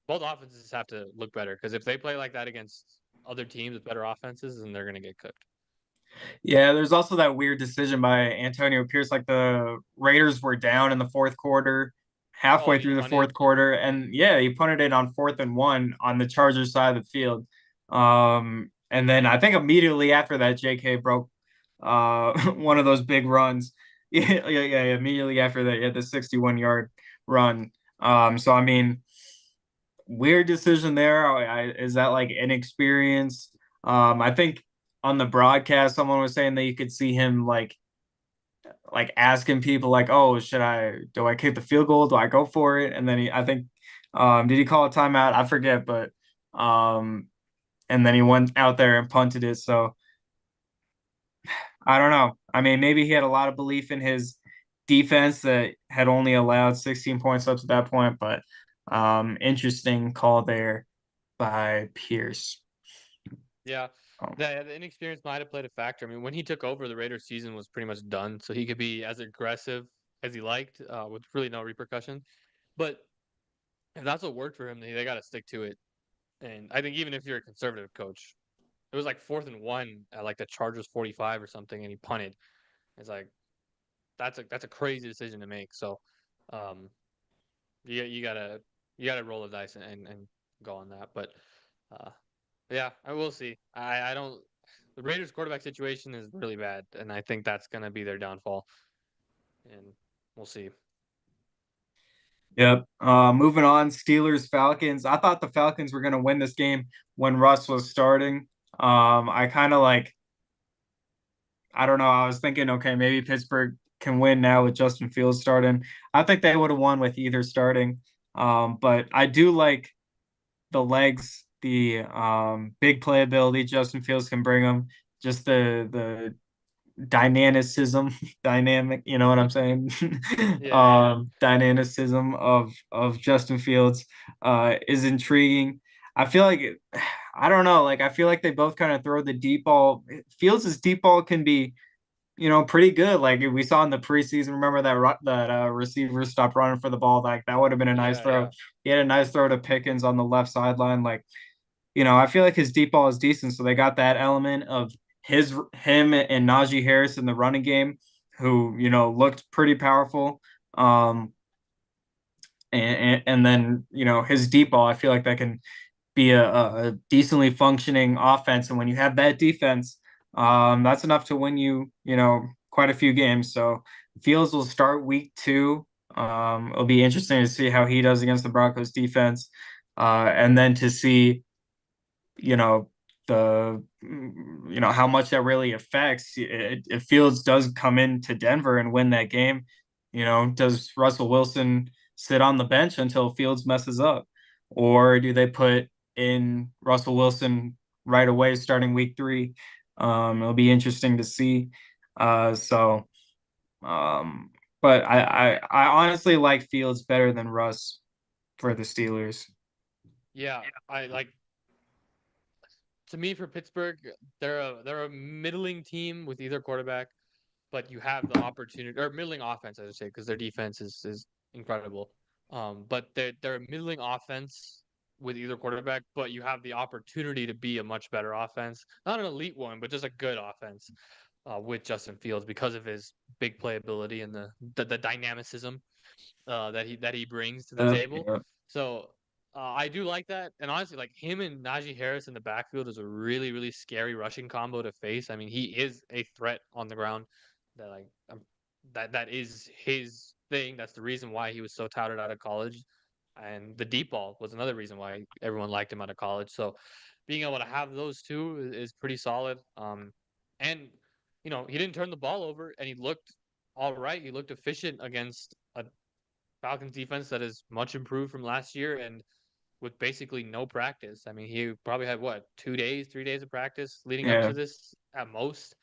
both offenses have to look better because if they play like that against other teams with better offenses, then they're going to get cooked. yeah, there's also that weird decision by Antonio Pierce. Like the Raiders were down in the fourth quarter, Oh, halfway and he through the punted. fourth quarter, and yeah, he punted it on 4th and 1 on the Chargers side of the field. And then I think immediately after that, JK broke one of those big runs. Yeah, yeah, yeah. Immediately after that, he had the 61-yard run. So I mean, weird decision there. Is that like inexperience? I think on the broadcast, someone was saying that you could see him like asking people like, "Oh, do I kick the field goal? Do I go for it?" And then I think, did he call a timeout? I forget, but um, and then he went out there and punted it. So I don't know. I mean, maybe he had a lot of belief in his defense that had only allowed 16 points up to that point, but interesting call there by Pierce. Yeah, Um, the inexperience might have played a factor. I mean, when he took over, the Raiders' season was pretty much done, so he could be as aggressive as he liked, with really no repercussions. But if that's what worked for him, they got to stick to it. And I think even if you're a conservative coach, it was like 4th and 1 at like the Chargers 45 or something, and he punted. It's like that's a crazy decision to make. So, um, you gotta roll the dice and go on that. But uh, yeah, I will see. I don't. The Raiders quarterback situation is really bad, and I think that's gonna be their downfall. And we'll see. Yep. Moving on, Steelers, Falcons. I thought the Falcons were going to win this game when Russ was starting. I kind of like, I don't know. I was thinking, okay, maybe Pittsburgh can win now with Justin Fields starting. I think they would have won with either starting. But I do like the legs, the big playability Justin Fields can bring them. Just the dynamicism dynamic, you know what I'm saying? Yeah, yeah, Dynamicism of Justin Fields is intriguing. I feel like I don't know, like I feel like they both kind of throw the deep ball. Fields' deep ball can be, pretty good. Like we saw in the preseason, remember that receiver stopped running for the ball. Like that would have been a nice yeah, throw. yeah, He had a nice throw to Pickens on the left sideline. Like, I feel like his deep ball is decent. So they got that element of him and Najee Harris in the running game, who looked pretty powerful. Um, and then his deep ball, I feel like that can be a decently functioning offense. And when you have that defense, that's enough to win quite a few games. So Fields will start week 2. It'll be interesting to see how he does against the Broncos defense, and then to see you know the how much that really affects if Fields does come into Denver and win that game. Does Russell Wilson sit on the bench until Fields messes up, or do they put in Russell Wilson right away starting week 3? It'll be interesting to see. So, um, but I honestly like Fields better than Russ for the Steelers. yeah. I like to me for Pittsburgh, they're a middling team with either quarterback, but you have the opportunity or middling offense, I would say, because their defense is incredible. But they're a middling offense with either quarterback, but you have the opportunity to be a much better offense, not an elite one, but just a good offense with Justin Fields because of his big playability and the dynamicism that he brings to the table. Yeah. So I do like that, and honestly, like him and Najee Harris in the backfield is a really, really scary rushing combo to face. I mean, he is a threat on the ground. That like that is his thing. That's the reason why he was so touted out of college, and the deep ball was another reason why everyone liked him out of college. So, being able to have those two is pretty solid. And he didn't turn the ball over, and he looked all right. He looked efficient against a Falcons defense that is much improved from last year, and with basically no practice. I mean, he probably had what 2 days, 3 days of practice leading up Yeah, to this at most.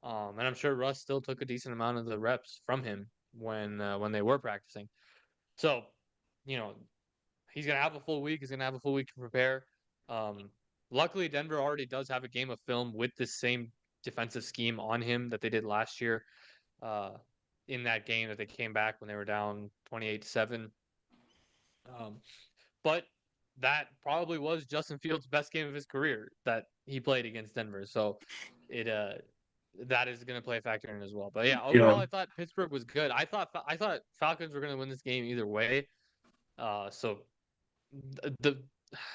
And I'm sure Russ still took a decent amount of the reps from him when they were practicing. So, you know, he's gonna have a full week. He's gonna have a full week to prepare. Um, Luckily, Denver already does have a game of film with the same defensive scheme on him that they did last year. Uh, in that game that they came back when they were down 28-7. Um, but that probably was Justin Fields' best game of his career that he played against Denver. So it that is going to play a factor in as well. But yeah, yeah, overall, I thought Pittsburgh was good. I thought Falcons were going to win this game either way. So the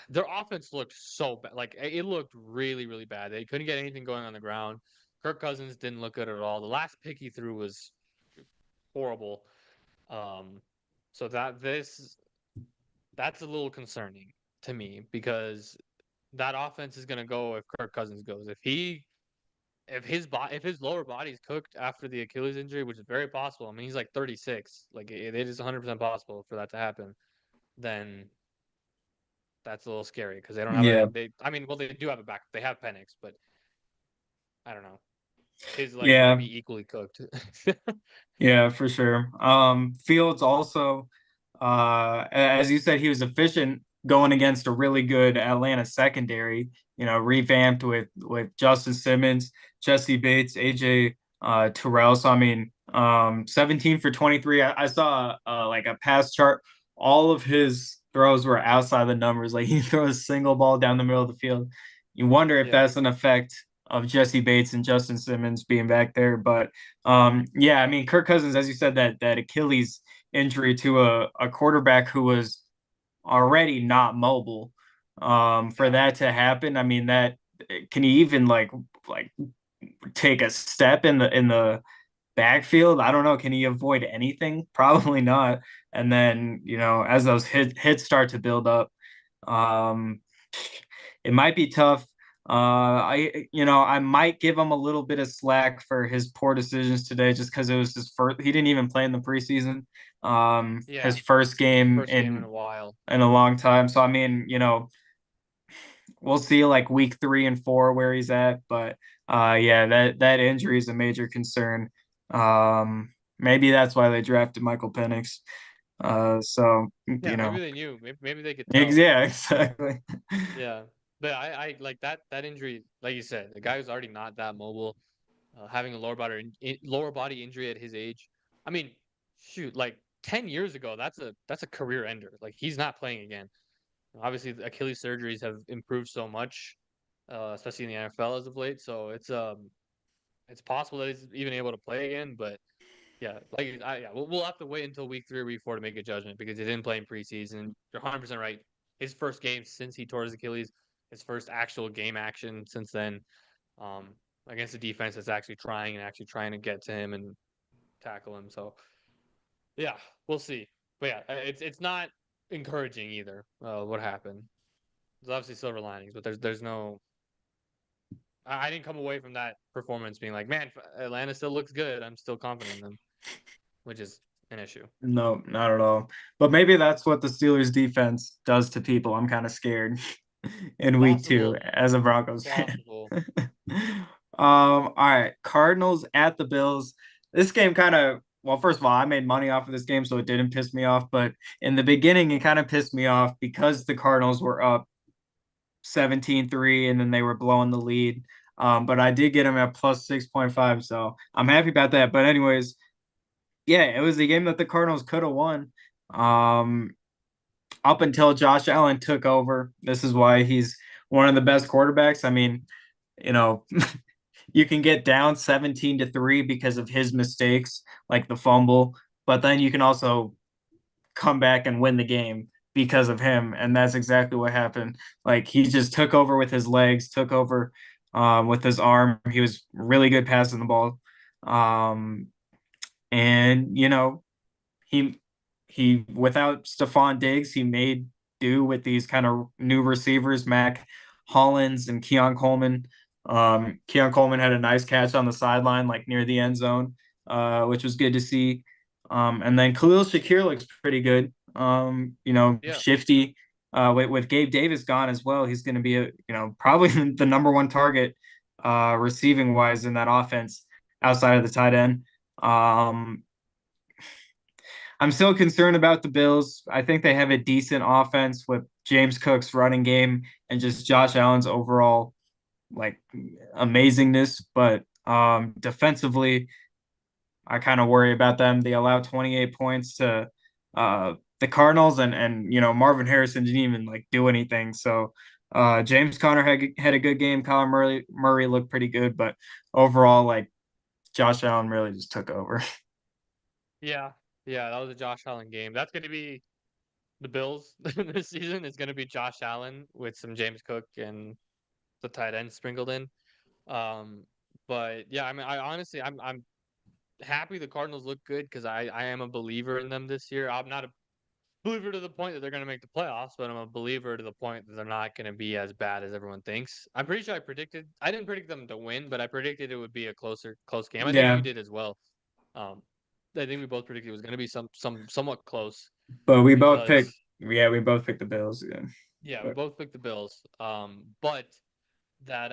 their offense looked so bad. Like it looked really, really bad. They couldn't get anything going on the ground. Kirk Cousins didn't look good at all. The last pick he threw was horrible. Um, so that's a little concerning to me because that offense is going to go if Kirk Cousins goes. If his lower body's cooked after the Achilles injury, which is very possible. I mean, he's like 36. Like it is 100% possible for that to happen. Then that's a little scary because they don't have yeah, a they. I mean, well, they do have a back. They have Penix, but I don't know. His leg might yeah. be equally cooked. Yeah, for sure. Fields also, as you said, he was efficient going against a really good Atlanta secondary. Revamped with Justin Simmons, Jesse Bates, AJ Terrell. So I mean, 17 for 23. I saw like a pass chart. All of his throws were outside the numbers. Like he throws a single ball down the middle of the field. You wonder if Yeah, that's an effect of Jesse Bates and Justin Simmons being back there, but yeah, I mean, Kirk Cousins, as you said, that Achilles injury to a quarterback who was already not mobile, for yeah, that to happen, I mean, that can he even like take a step in the backfield? I don't know. Can he avoid anything? Probably not. And then, as those hits start to build up, um, it might be tough. I might give him a little bit of slack for his poor decisions today, just because it was his first. He didn't even play in the preseason. His yeah. first game First game in in a while. in a long time. So I mean, we'll see like week 3 and 4 where he's at. But yeah, that injury is a major concern. Maybe that's why they drafted Michael Penix. So Yeah, maybe they knew. Maybe they could tell. yeah, exactly. Yeah, but I like that injury. Like you said, the guy who's already not that mobile, having a lower body injury at his age. I mean, shoot, like 10 years ago, that's a career ender. Like he's not playing again. Obviously, the Achilles surgeries have improved so much, especially in the NFL as of late. So it's possible that he's even able to play again. But yeah, yeah, we'll have to wait until week 3 or week 4 to make a judgment because he didn't play in preseason. You're 100% right. His first game since he tore his Achilles, his first actual game action since then, um, against a defense that's actually trying to get to him and tackle him. So yeah, we'll see. But yeah, it's not encouraging either. What happened? There's obviously silver linings, but there's no. I didn't come away from that performance being like, man, Atlanta still looks good. I'm still confident in them, which is an issue. No, not at all. But maybe that's what the Steelers defense does to people. I'm kind of scared in week 2 Possible, as a Broncos fan. possible. All right. Cardinals at the Bills. This game kind of, well, first of all, I made money off of this game, so it didn't piss me off. But in the beginning, it kind of pissed me off because the Cardinals were up 17-3 and then they were blowing the lead. But I did get them at plus 6.5, so I'm happy about that. But anyways, yeah, it was a game that the Cardinals could have won. Um, Up until Josh Allen took over. This is why he's one of the best quarterbacks. I mean, you know, you can get down 17-3 because of his mistakes, like the fumble, but then you can also come back and win the game. because of him, and that's exactly what happened. Like he just took over with his legs, took over with his arm. He was really good passing the ball, um, and he he without Stephon Diggs, he made do with these kind of new receivers, Mac Hollins and Keon Coleman. Keon Coleman had a nice catch on the sideline, like near the end zone, which was good to see. And then Khalil Shakir looks pretty good. Yeah. Shifty. With Gabe Davis gone as well, he's going to be probably the number one target receiving wise in that offense outside of the tight end. Um, I'm still concerned about the Bills. I think they have a decent offense with James Cook's running game and just Josh Allen's overall like amazingness, but defensively, I kind of worry about them. They allow 28 points to the Cardinals, and Marvin Harrison didn't even like do anything. So James Conner had a good game. Kyler Murray looked pretty good, but overall, like Josh Allen really just took over. Yeah. Yeah, that was a Josh Allen game. That's going to be the Bills this season. Is going to be Josh Allen with some James Cook and the tight end sprinkled in. Um, but yeah, I mean, I honestly, I'm happy the Cardinals look good because I am a believer in them this year. I'm not a believer to the point that they're going to make the playoffs, but I'm a believer to the point that they're not going to be as bad as everyone thinks. I'm pretty sure I didn't predict them to win, but I predicted it would be a close game. I think you Yeah, did as well. Um, I think we both predicted it was going to be somewhat close but because we both picked the Bills. Yeah, yeah, we but both picked the Bills. But that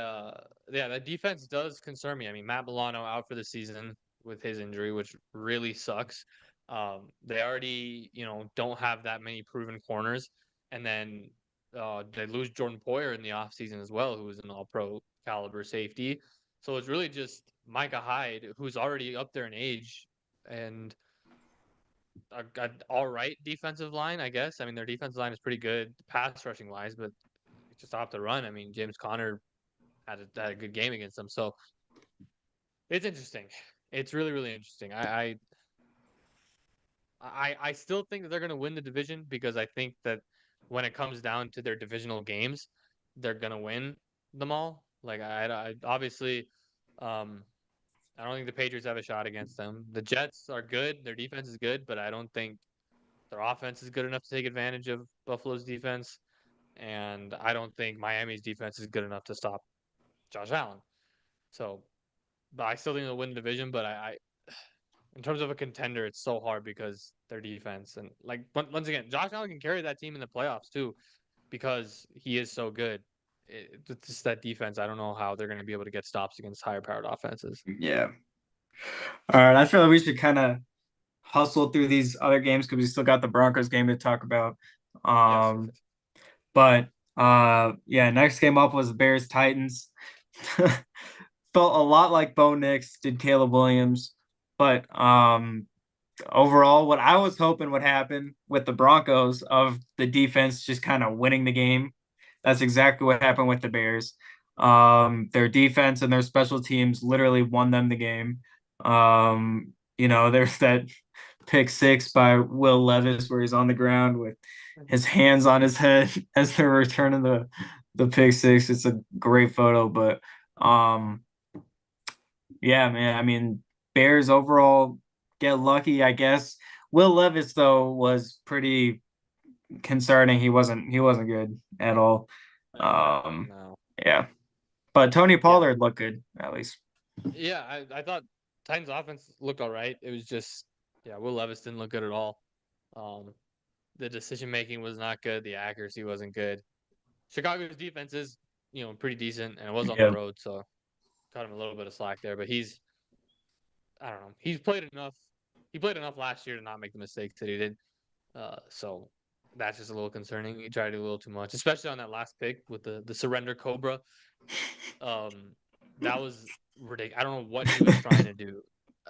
yeah, that defense does concern me. I mean, Matt Milano out for the season with his injury, which really sucks. They already, don't have that many proven corners, and then they lose Jordan Poyer in the offseason as well, who was an all-pro caliber safety. So it's really just Micah Hyde, who's already up there in age, and a all right defensive line, I guess. I mean, their defensive line is pretty good pass rushing wise, but just off the run. I mean, James Conner had a good game against them. So it's interesting. It's really, really interesting. I still think that they're going to win the division because I think that when it comes down to their divisional games, they're going to win them all. Like I obviously, um, I don't think the Patriots have a shot against them. The Jets are good. Their defense is good, but I don't think their offense is good enough to take advantage of Buffalo's defense. And I don't think Miami's defense is good enough to stop Josh Allen. So, but I still think they'll win the division. But in terms of a contender, it's so hard because their defense and like once again, Josh Allen can carry that team in the playoffs too because he is so good. It's just that defense. I don't know how they're going to be able to get stops against higher powered offenses. yeah. All right, I feel like we should kind of hustle through these other games because we still got the Broncos game to talk about. Yes, yes, Um, yes. but yeah, next game up was the Bears Titans. Felt a lot like Bo Nix did Caleb Williams, but overall, what I was hoping would happen with the Broncos of the defense just kind of winning the game. That's exactly what happened with the Bears. Their defense and their special teams literally won them the game. There's that pick six by Will Levis where he's on the ground with his hands on his head as they're returning the pick six. It's a great photo, but yeah, man. I mean, Bears overall get lucky, I guess. Will Levis though was pretty concerning. He wasn't good at all. No, Um, no. yeah, but Tony Yeah, Pollard looked good at least. yeah. I thought Titans offense looked all right. It was just yeah, Will Levis didn't look good at all. Um, the decision making was not good. The accuracy wasn't good. Chicago's defense is pretty decent, and it was on the Yeah, road, so cut him a little bit of slack there. But I don't know, he's played enough. He played enough last year to not make the mistakes that he did. So that's just a little concerning. He tried to do a little too much, especially on that last pick with the surrender cobra. Um, that was ridiculous. I don't know what he was trying to do.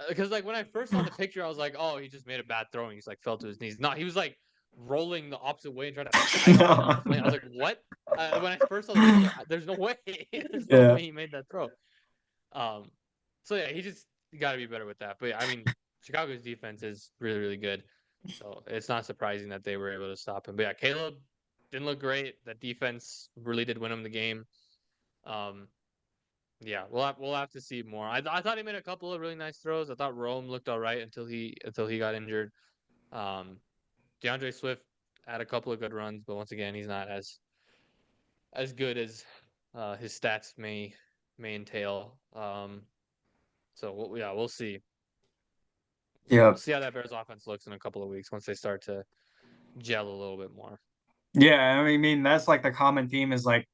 Because like when I first saw the picture, I was like, "Oh, he just made a bad throw and he's like fell to his knees." No, he was like rolling the opposite way and trying to slide off into the no, flame. I was like, "What?" When I first saw the picture, I was like, "There's no way. There's no yeah. way he made that throw." Um, so yeah, he just got to be better with that. But yeah, I mean, Chicago's defense is really, really good. So it's not surprising that they were able to stop him. But yeah, Caleb didn't look great. The defense really did win him the game. Um, yeah, we'll have to see more. I thought he made a couple of really nice throws. I thought Rome looked all right until he got injured. Um, DeAndre Swift had a couple of good runs, but once again, he's not as good as his stats may entail. So yeah, we'll see. Yeah. We'll see how that Bears offense looks in a couple of weeks once they start to gel a little bit more. Yeah, I mean that's like the common theme is like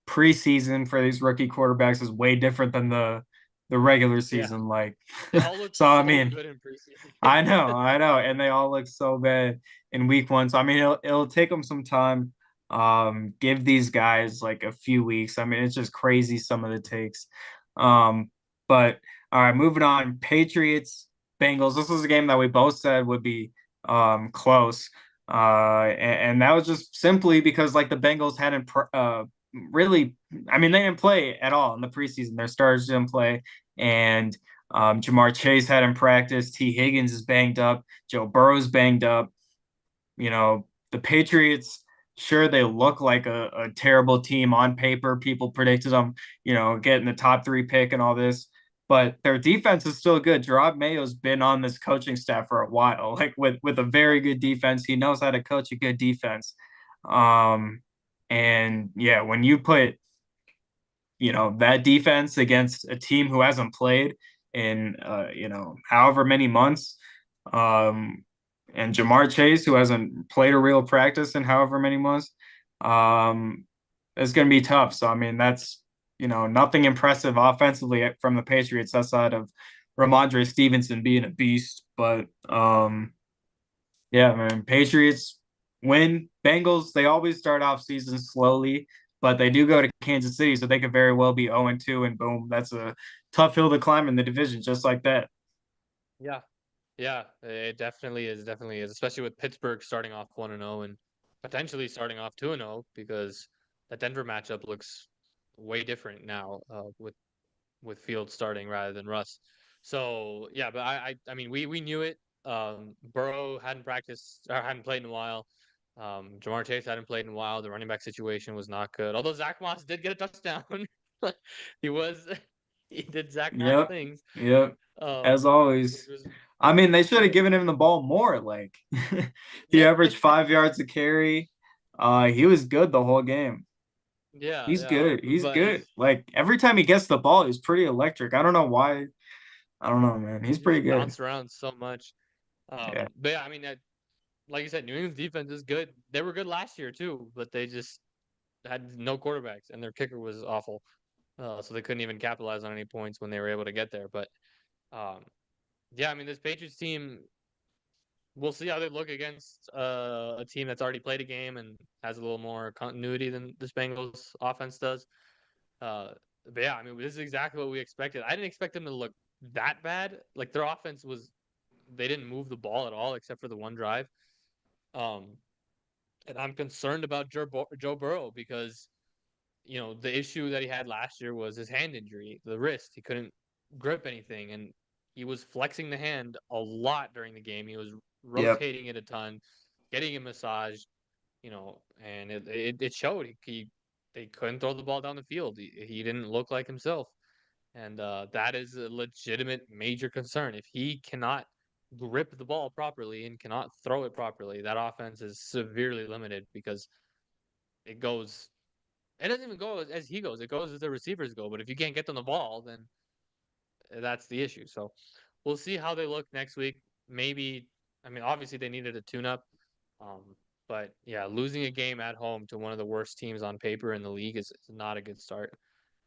preseason for these rookie quarterbacks is way different than the regular Yeah, season. Like, they all look so I so mean, good in preseason. I know, and they all look so bad in week one. So I mean, it'll take them some time. Give these guys like a few weeks. I mean, it's just crazy some of the takes. Um, but all right, moving on. Patriots, Bengals. This was a game that we both said would be close. And that was just simply because like the Bengals hadn't really, I mean, they didn't play at all in the preseason. Their stars didn't play, and Jamar Chase hadn't practiced. T. Higgins is banged up. Joe Burrow's banged up. You know, the Patriots, sure, they look like a terrible team on paper. People predicted them, getting the top three pick and all this, but their defense is still good. Gerard Mayo's been on this coaching staff for a while, like with a very good defense. He knows how to coach a good defense. Um, and yeah, when you put that defense against a team who hasn't played in however many months, um and Jamar Chase who hasn't played a real practice in however many months, um it's going to be tough. So I mean that's nothing impressive offensively from the Patriots outside of Ramondre Stevenson being a beast, but yeah, man. Patriots win. Bengals, they always start off seasons slowly, but they do go to Kansas City, so they could very well be 0-2, and boom, that's a tough hill to climb in the division, just like that. Yeah, yeah, it definitely is, especially with Pittsburgh starting off 1-0 and potentially starting off 2-0 because the Denver matchup looks way different now with Fields starting rather than Russ. So yeah, but I mean we knew it. Burrow hadn't practiced or hadn't played in a while. Jamar Chase hadn't played in a while. The running back situation was not good. Although Zach Moss did get a touchdown. he was he did Zach Moss Yep, things. yep. As Which always. was I mean, they should have yeah. given him the ball more. Like he Yeah. averaged 5 yards a carry. He was good the whole game. Yeah, He's yeah. good. He's But good. Like every time he gets the ball, he's pretty electric. I don't know why. I don't know, man. He's he pretty just good. bounced around so much. Yeah. But yeah, I mean, like you said, New England's defense is good. They were good last year too, but they just had no quarterbacks and their kicker was awful. So they couldn't even capitalize on any points when they were able to get there. But um, yeah, I mean, this Patriots team, we'll see how they look against a team that's already played a game and has a little more continuity than this Bengals offense does. Uh, but yeah, I mean, this is exactly what we expected. I didn't expect them to look that bad. Like their offense was, they didn't move the ball at all except for the one drive. Um, and I'm concerned about Joe Burrow because the issue that he had last year was his hand injury, the wrist. He couldn't grip anything, and he was flexing the hand a lot during the game. He was Yep. rotating it a ton, getting it massaged, and it showed. They couldn't throw the ball down the field. He didn't look like himself, and that is a legitimate major concern. If he cannot grip the ball properly and cannot throw it properly, that offense is severely limited because it goes it doesn't even go as he goes. It goes as the receivers go. But if you can't get them the ball, then that's the issue. So we'll see how they look next week. Maybe, I mean, obviously they needed a tune up. Um, but yeah, losing a game at home to one of the worst teams on paper in the league is not a good start.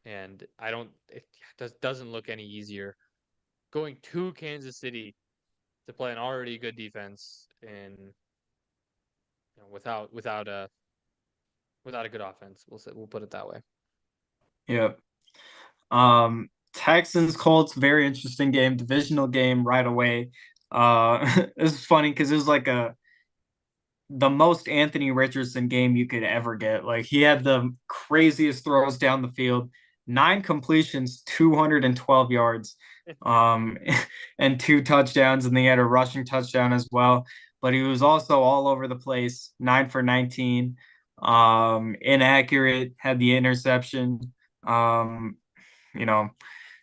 And it doesn't look any easier going to Kansas City to play an already good defense and without a good offense. We'll put it that way. Yep. Texans Colts, very interesting game, divisional game right away. It's funny because it was like the most Anthony Richardson game you could ever get. Like he had the craziest throws down the field, 9 completions, 212 yards, um, and 2 touchdowns, and they had a rushing touchdown as well. but he was also all over the place, 9 for 19, inaccurate, had the interception. Um, you know,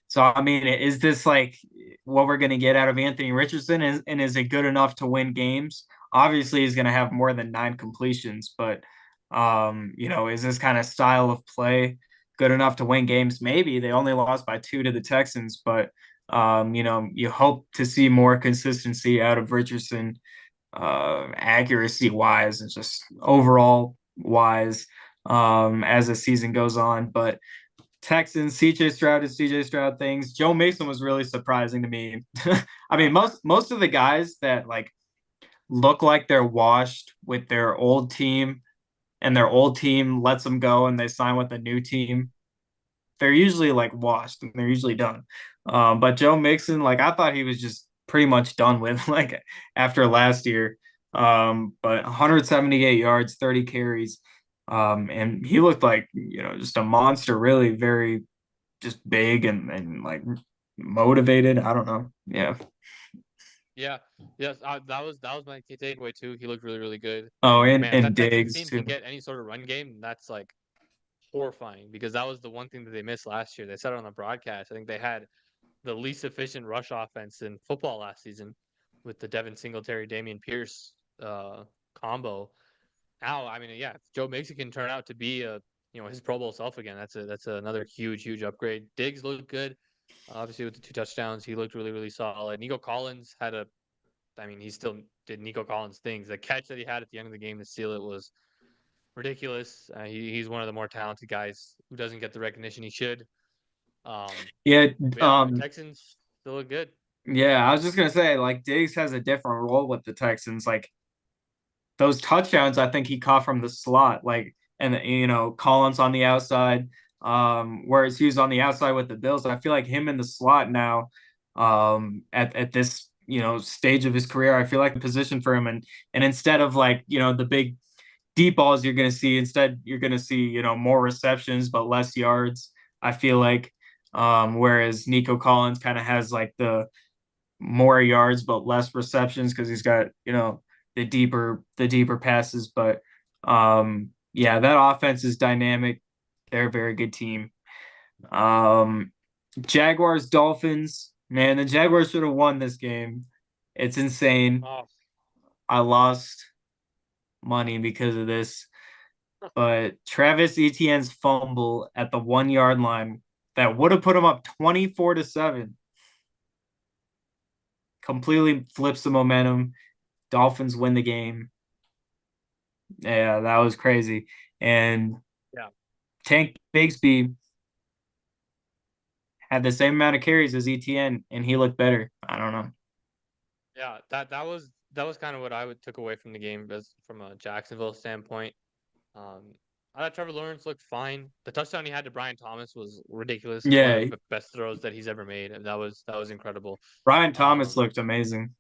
so I mean, is this like what we're going to get out of Anthony Richardson? And is it good enough to win games? Obviously, he's going to have more than 9 completions, but is this kind of style of play good enough to win games? Maybe they only lost by 2 to the Texans, but you hope to see more consistency out of Richardson, accuracy wise and just overall wise, as the season goes on. But Texans, CJ Stroud is CJ Stroud things. Joe Mason was really surprising to me. I mean, Yeah, most of the guys that like look like they're washed with their old team and their old team lets them go and they sign with a new team, they're usually like washed and they're usually done. But Joe Mixon, like I thought he was just pretty much done with like after last year. But 178 yards, 30 carries. And he looked like, just a monster, really very just big and like motivated. I don't know. Yeah. yeah, yes. That was my key takeaway too. He looked really really good. Oh, And and man, if and that Texans Diggs team too. can get any sort of run game, that's like horrifying because that was the one thing that they missed last year. They said it on the broadcast. I think they had the least efficient rush offense in football last season with the Devin Singletary, Damian Pierce combo. Now, I mean, yeah, if Joe Mixon can turn out to be his Pro Bowl self again, that's another huge upgrade. Diggs looked good, obviously with the 2 touchdowns. He looked really really solid. Nico Collins had I mean, he still did Nico Collins things. The catch that he had at the end of the game to seal it was ridiculous. He's one of the more talented guys who doesn't get the recognition he should. Um, Yeah. but yeah, the Um, Texans still look good. yeah, I was just gonna say, like, Diggs has a different role with the Texans. Like those touchdowns, I think he caught from the slot, like, and Collins on the outside, whereas he was on the outside with the Bills. I feel like him in the slot now, at this stage of his career, I feel like a position for him, and instead of like the big deep balls you're going to see, instead you're going to see more receptions but less yards. I feel like, whereas Nico Collins kind of has like the more yards but less receptions because he's got the deeper passes. But yeah, that offense is dynamic. They're a very good team. um Jaguars Dolphins, man, the Jaguars should have won this game. It's insane. Oh, I lost money because of this, but Travis Etienne's fumble at the 1 yard line that would have put him up 24-7 completely flips the momentum. Dolphins win the game. Yeah, that was crazy. And yeah, Tank Bigsby had the same amount of carries as Etienne, and he looked better. I don't know. yeah. That was kind of what I would took away from the game as from a Jacksonville standpoint. Um, I thought Trevor Lawrence looked fine. The touchdown he had to Brian Thomas was ridiculous. It's one of Yeah, the best throws that he's ever made. And that was incredible. Brian Thomas Um, looked amazing.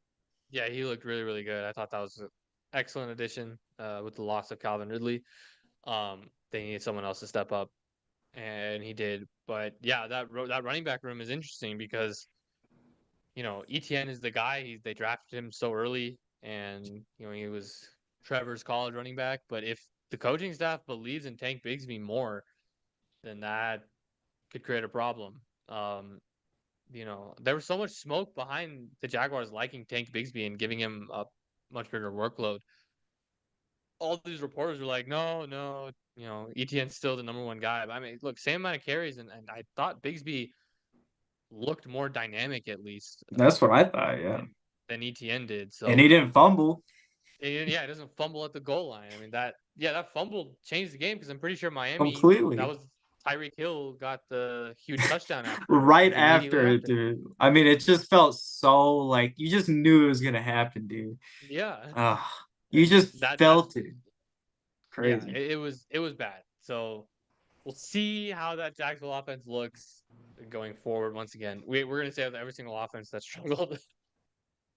yeah, he looked really really good. I thought that was an excellent addition. With the loss of Calvin Ridley, they needed someone else to step up, and he did. But yeah, that running back room is interesting because ETN is the guy. They drafted him so early, and he was Trevor's college running back. But if the coaching staff believes in Tank Bigsby more, then that could create a problem. There was so much smoke behind the Jaguars liking Tank Bigsby and giving him a much bigger workload. All these reporters were like, no, no, ETN's still the number one guy. But I mean, look, same amount of carries, and I thought Bigsby looked more dynamic at least That's what I thought. Yeah, than ETN did. and he So didn't fumble and yeah, it doesn't fumble at the goal line. I mean that fumble changed the game because I'm pretty sure Miami that completely. was Tyreek Hill got the huge touchdown after Right like immediately after it, after. dude. I mean, it just felt so like you just knew it was gonna happen, dude. Yeah, Uh, you and just that's felt it. yeah, Crazy. it was bad. So we'll see how that Jacksonville offense looks going forward. Once again, we're gonna say that every single offense that struggled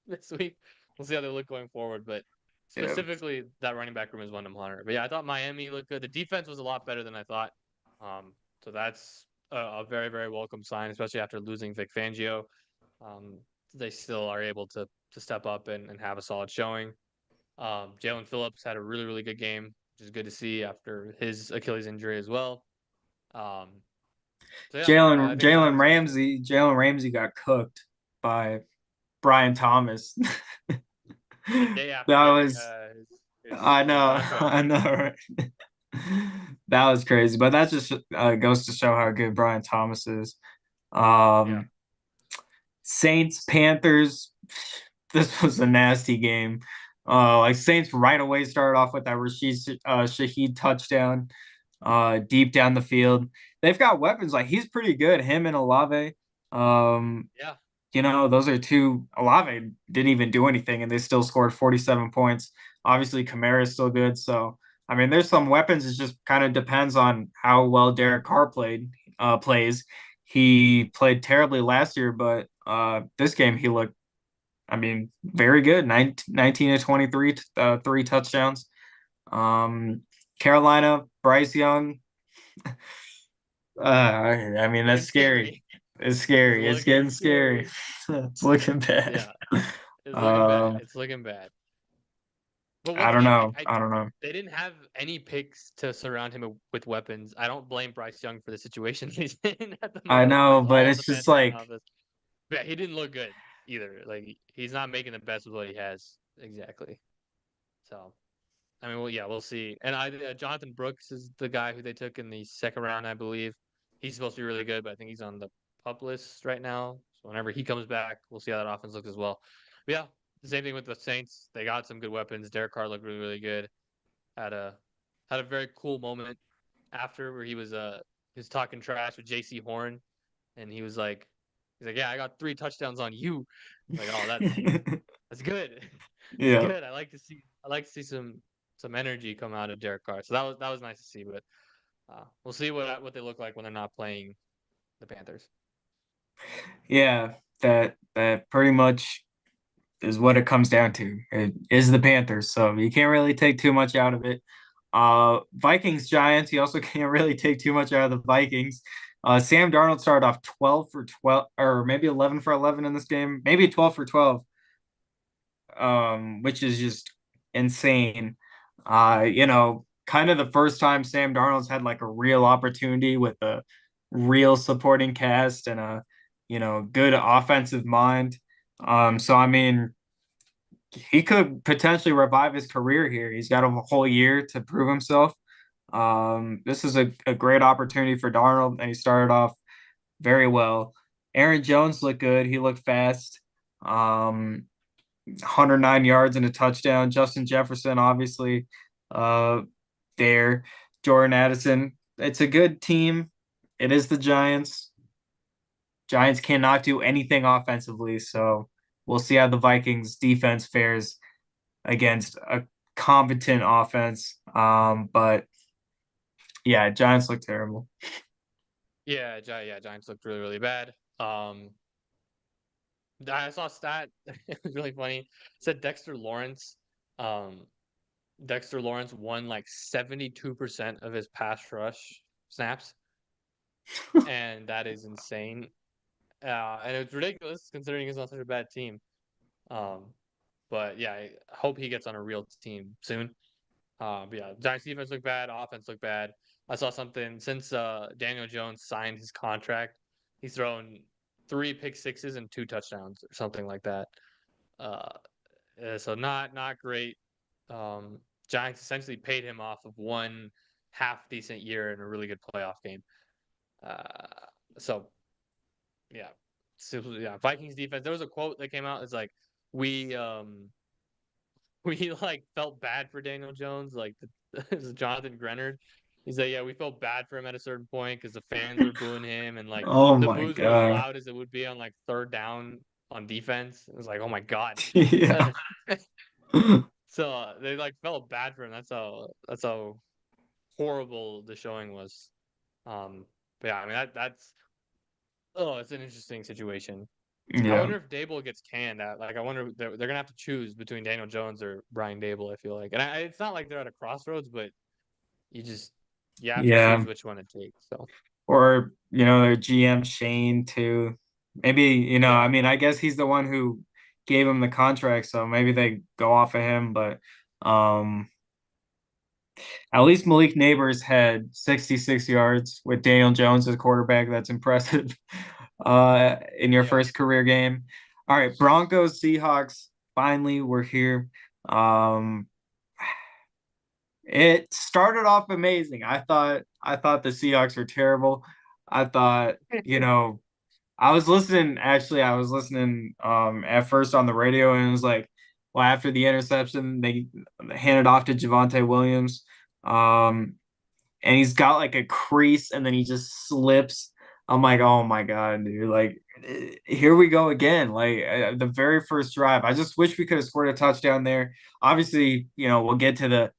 this week. We'll see how they look going forward, but Yeah. specifically that running back room is one to monitor. But yeah, I thought Miami looked good. The defense was a lot better than I thought. So that's a very very welcome sign, especially after losing Vic Fangio. Um, they still are able to step up and have a solid showing. Jalen Phillips had a really, really good game, which is good to see after his Achilles injury as well. Um, so yeah, I think that was also Jalen Ramsey got cooked by Brian Thomas. the day after That getting was his I know, contract. I know, right? That was crazy, but that just goes to show how good Brian Thomas is. Yeah, Um, Saints Panthers. This was a nasty game. Like Saints right away started off with that Rashid Shaheed touchdown, deep down the field. They've got weapons like he's pretty good. Him and Olave. Um, yeah, those are two. Olave didn't even do anything, and they still scored 47 points. Obviously, Kamara is still good. So, I mean, there's some weapons. It just kind of depends on how well Derek Carr plays. He played terribly last year, but this game he looked, I mean, very good. 19 to 23, three touchdowns. Um, Carolina, Bryce Young. I mean, that's looking scary. scary. It's It's scary. It's looking getting scary. scary. It's looking bad. Yeah, it's looking bad. Um, It's looking bad. But once I don't again, know. I don't know. they didn't have any picks to surround him with weapons. I don't blame Bryce Young for the situation he's in at the I moment. know, That's but all on the it's just Panthers front like, office. But he didn't look good either. Like he's not making the best with what he has exactly. So I mean, well, yeah, we'll see. And Jonathan Brooks is the guy who they took in the second round, I believe. He's supposed to be really good, but I think he's on the pup list right now. So whenever he comes back, we'll see how that offense looks as well. But yeah, the same thing with the Saints. They got some good weapons. Derek Carr looked really, really good. Had a had a very cool moment after where he was talking trash with JC Horn, and he's like, yeah, I got 3 touchdowns on you. Like, oh, that's good. That's yeah, good. I like to see some energy come out of Derek Carr. So that was nice to see. But we'll see what they look like when they're not playing the Panthers. yeah. That pretty much is what it comes down to. It is the Panthers, so you can't really take too much out of it. Vikings Giants, you also can't really take too much out of the Vikings. Sam Darnold started off 12 for 12, or maybe 11 for 11 in this game, maybe 12 for 12, which is just insane. Kind of the first time Sam Darnold's had like a real opportunity with a real supporting cast and a, good offensive mind. So I mean, he could potentially revive his career here. He's got a whole year to prove himself. This is a great opportunity for Darnold, and he started off very well. Aaron Jones looked good. He looked fast. 109 yards and a touchdown. Justin Jefferson, obviously, uh, there. Jordan Addison. It's a good team. It is the Giants. Giants cannot do anything offensively, so we'll see how the Vikings defense fares against a competent offense. But yeah, Giants look terrible. Yeah, Giants looked really, really bad. I saw a stat. It was really funny. It said Um, Dexter Lawrence won like 72% of his pass rush snaps, and that is insane. And it's ridiculous considering he's on such a bad team. Um, but yeah, I hope he gets on a real team soon. But yeah, Giants defense looked bad, offense looked bad. I saw something since Daniel Jones signed his contract, he's thrown 3 pick sixes and 2 touchdowns or something like that. Uh, so not great. Giants essentially paid him off of one half decent year in a really good playoff game. Uh, so yeah, yeah. Vikings defense. There was a quote that came out. It's like we we like felt bad for Daniel Jones. Like this is Jonathan Grenard. He's like, yeah, we felt bad for him at a certain point because the fans were booing him, and like Oh the my boos were as God. loud as it would be on like third down on defense. It was like, oh my god. Yeah. So they like felt bad for him. That's how horrible the showing was. But yeah, I mean that's it's an interesting situation. I Yeah. wonder if Dable gets canned. I wonder they're gonna have to choose between Daniel Jones or Brian Dable. I feel like, and it's not like they're at a crossroads, but you just you have to choose Yeah. which one to take. So Or, their GM Shane too. Maybe, yeah, I mean, I guess he's the one who gave him the contract, so maybe they go off of him, but Um, at least Malik Neighbors had 66 yards with Daniel Jones as quarterback. That's impressive. In your Yeah. first career game. All right, Broncos, Seahawks. Finally, we're here. Um, it started off amazing. I thought the Seahawks were terrible. I thought, I was listening at first on the radio and it was like, well, after the interception, they handed off to Javonte Williams. Um, and he's got like a crease and then he just slips. I'm like, oh my God, dude. Like, here we go again. Like, the very first drive, I just wish we could have scored a touchdown there. Obviously, we'll get to the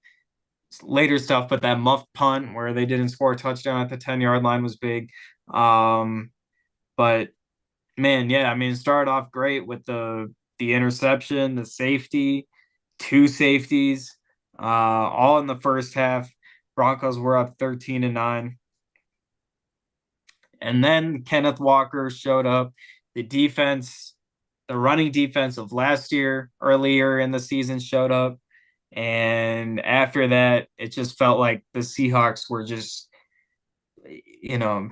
later stuff, but that muff punt where they didn't score a touchdown at the 10-yard line was big. But man, yeah, I mean, it started off great with the interception, the safety, two safeties, all in the first half. Broncos were up 13-9. And then Kenneth Walker showed up. The defense, the running defense of last year, earlier in the season, showed up. And after that, it just felt like the Seahawks were just,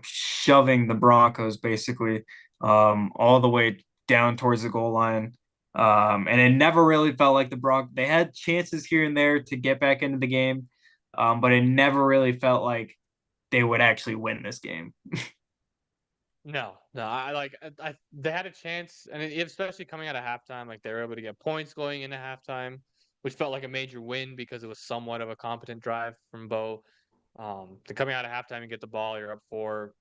shoving the Broncos basically all the way down towards the goal line. And it never really felt like the Broncos, they had chances here and there to get back into the game, but it never really felt like they would actually win this game. No, no, they had a chance, and especially coming out of halftime, like they were able to get points going into halftime, which felt like a major win because it was somewhat of a competent drive from Bo. To coming out of halftime and get the ball, you're up four,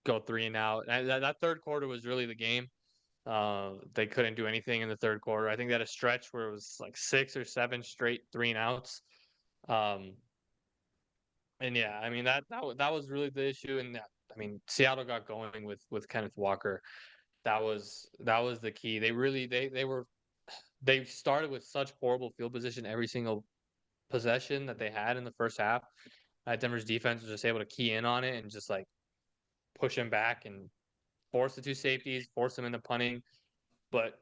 go three and out. And that third quarter was really the game. They couldn't do anything in the third quarter. I think they had a stretch where it was like 6 or 7 straight three and outs. Um, and yeah, I mean that was really the issue. And I mean, Seattle got going with Kenneth Walker. That was the key. They started with such horrible field position every single possession that they had in the first half. Denver's defense was just able to key in on it and just like push him back and force the two safeties, force them into punting. But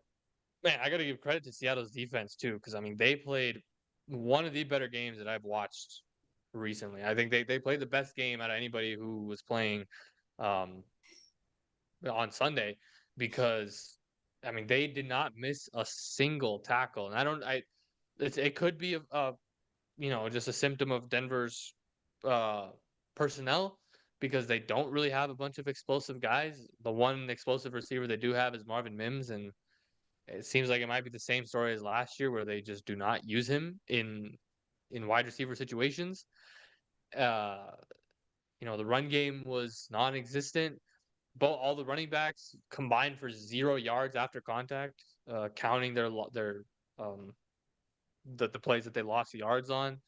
man, I got to give credit to Seattle's defense too, because I mean they played one of the better games that I've watched recently. I think they played the best game out of anybody who was playing um, on Sunday because I mean they did not miss a single tackle, and it could be just a symptom of Denver's uh, personnel because they don't really have a bunch of explosive guys. The one explosive receiver they do have is Marvin Mims, and it seems like it might be the same story as last year where they just do not use him in wide receiver situations. Uh, the run game was non-existent. Both all the running backs combined for 0 yards after contact, counting their the plays that they lost yards on.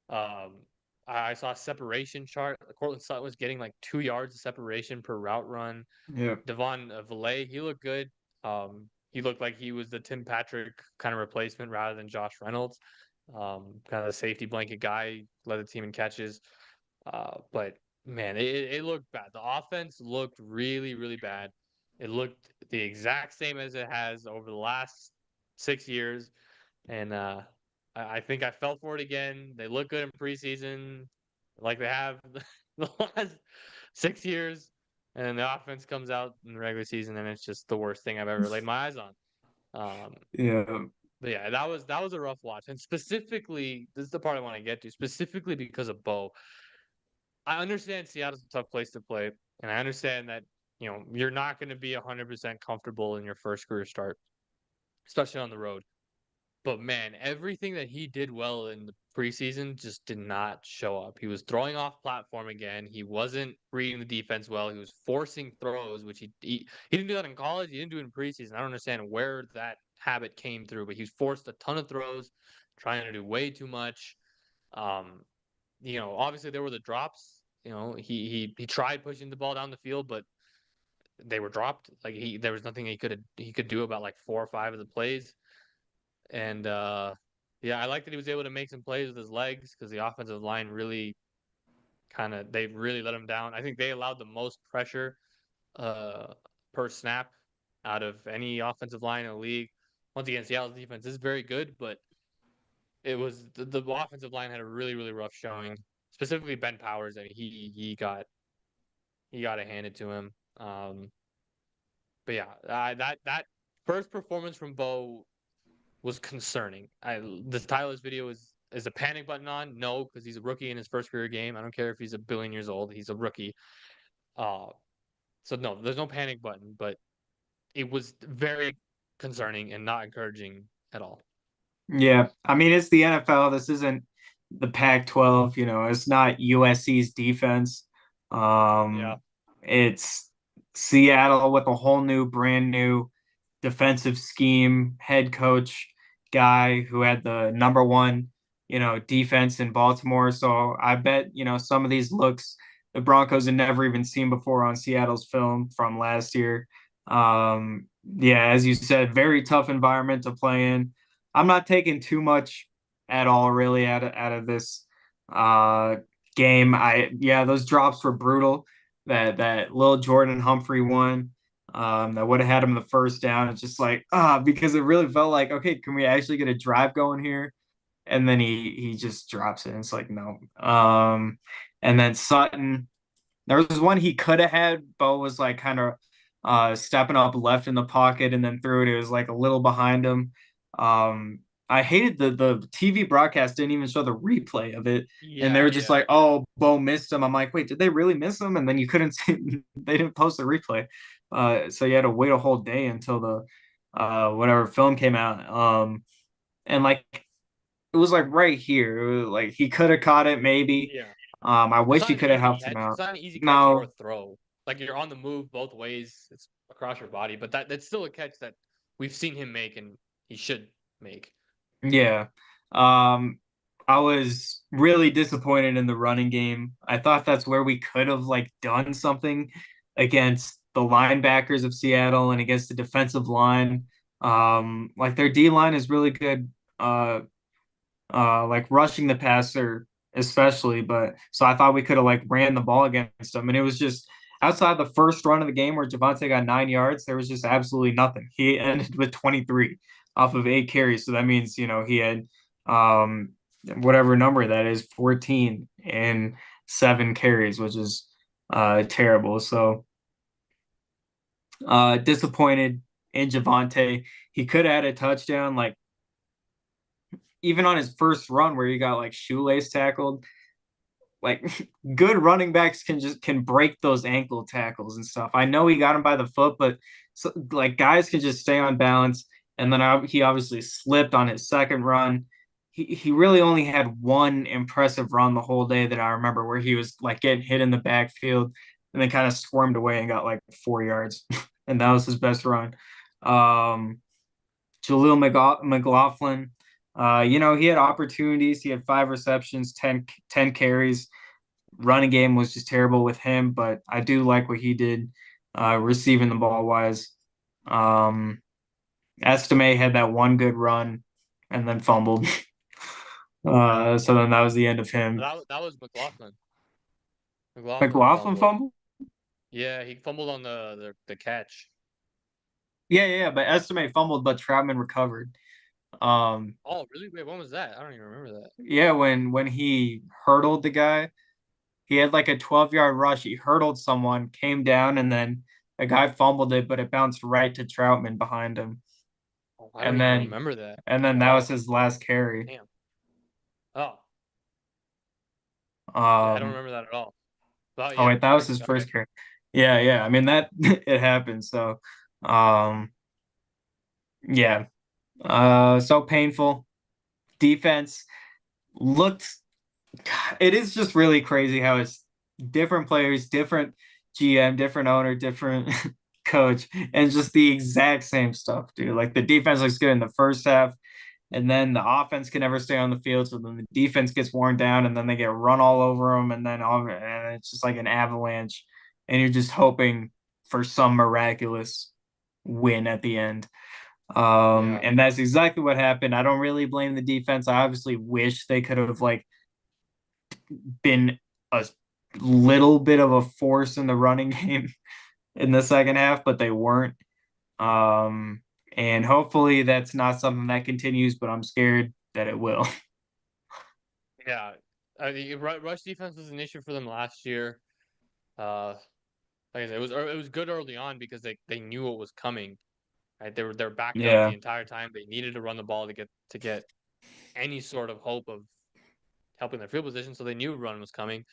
Um, I saw a separation chart. Cortland Sutton was getting like 2 yards of separation per route run. Yeah. Devon Valet, he looked good. He looked like he was the Tim Patrick kind of replacement rather than Josh Reynolds. Kind of the safety blanket guy, led the team in catches. But man, it looked bad. The offense looked really, really bad. It looked the exact same as it has over the last 6 years. And I think I fell for it again. They look good in preseason, like they have the last 6 years. And then the offense comes out in the regular season, and it's just the worst thing I've ever laid my eyes on. Um, Yeah. but yeah, that was a rough watch, and specifically, this is the part I want to get to. Specifically because of Bo, I understand Seattle's a tough place to play, and I understand that you're not going to be 100% comfortable in your first career start, especially on the road. But man, everything that he did well in the preseason just did not show up. He was throwing off platform again. He wasn't reading the defense well. He was forcing throws, which he didn't do that in college. He didn't do it in preseason. I don't understand where that habit came through, but he forced a ton of throws, trying to do way too much. Um, obviously there were the drops. He tried pushing the ball down the field, but they were dropped. Like there was nothing he could do about like 4 or 5 of the plays. And yeah, I like that he was able to make some plays with his legs because the offensive line really they really let him down. I think they allowed the most pressure uh, per snap out of any offensive line in the league. Once again, Seattle's defense is very good, but it was the offensive line had a really really rough showing. Specifically Ben Powers. I mean, he got it handed to him. But yeah, that first performance from Bo was concerning. The title of this video is a panic button on? No, because he's a rookie in his first career game. I don't care if he's a billion years old. He's a rookie. Uh, so no, there's no panic button, but it was very concerning and not encouraging at all. Yeah, I mean it's the NFL. This isn't the Pac-12. It's not USC's defense. Yeah. Um, it's Seattle with a whole new, brand new defensive scheme, head coach guy who had the number one, defense in Baltimore. So I bet, some of these looks the Broncos had never even seen before on Seattle's film from last year. Yeah, as you said, very tough environment to play in. I'm not taking too much at all really out of this uh game. Yeah, those drops were brutal. That little Jordan Humphrey one that would have had him the first down. It's just like because it really felt like, okay, can we actually get a drive going here? And then he just drops it. And it's like no. And then Sutton, there was one he could have had. Bo was like kind of stepping up left in the pocket and then threw it. It was like a little behind him. I hated the TV broadcast didn't even show the replay of it. And they Yeah, were just yeah. like, oh, Bo missed him. I'm like, wait, did they really miss him? And then you couldn't see, they didn't post the replay. So you had to wait a whole day until the whatever film came out. And like it was like right here. It was like he could have caught it maybe. Yeah. I It's wish not he an could have easy helped him catch. It's out. not an easy catch or No, throw. Like you're on the move both ways. It's across your body, but that's still a catch that we've seen him make and he should make. yeah. I was really disappointed in the running game. I thought that's where we could have like done something against the linebackers of Seattle and against the defensive line. Like their D line is really good. Like rushing the passer especially. But so I thought we could have like ran the ball against them, and it was just outside the first run of the game where Javante got 9 yards. There was just absolutely nothing. He ended with 23 off of 8 carries, so that means he had um whatever number that is, 14 and 7 carries, which is terrible. So disappointed in Javante. He could have had a touchdown, like even on his first run where he got like shoelace tackled. Like good running backs can break those ankle tackles and stuff. I know he got him by the foot, but like guys can just stay on balance. And then he obviously slipped on his second run. He really only had one impressive run the whole day that I remember, where he was like getting hit in the backfield and then kind of squirmed away and got like 4 yards, and that was his best run. Um, Jaleel McLaughlin, he had opportunities. He had 5 receptions, 10 carries. Running game was just terrible with him, but I do like what he did receiving the ball wise. Um, Estime had that one good run and then fumbled. So then that was the end of him. That was McLaughlin. McLaughlin McLaughlin fumbled. fumbled? Yeah, he fumbled on the catch. Yeah, but Estime fumbled, but Troutman recovered. Um, Oh, really? Wait, when was that? I don't even remember that. yeah, when he hurdled the guy, he had like a 12-yard rush. He hurdled someone, came down, and then a guy fumbled it, but it bounced right to Troutman behind him. Oh, I don't And even then remember that. and then that was Wow. his last carry. Damn. Oh, yeah, I don't Um, remember that at all. Well, oh yeah. wait, that was his Okay. first carry. Yeah. I mean that it happened. So, um, yeah. So painful. Defense looked. It is just really crazy how it's different players, different GM, different owner, different coach, and just the exact same stuff, dude. Like the defense looks good in the first half, and then the offense can never stay on the field, so then the defense gets worn down, and then they get run all over them, and it's just like an avalanche, and you're just hoping for some miraculous win at the end. Yeah. And that's exactly what happened. I don't really blame the defense. I obviously wish they could have like been a little bit of a force in the running game in the second half, but they weren't. Um, and hopefully that's not something that continues, but I'm scared that it will. Yeah, I think rush defense was an issue for them last year. Uh, like I said, it was good early on because they knew what was coming. Right, they're backed up the Yeah, entire time. They needed to run the ball to get any sort of hope of helping their field position, so they knew a run was coming.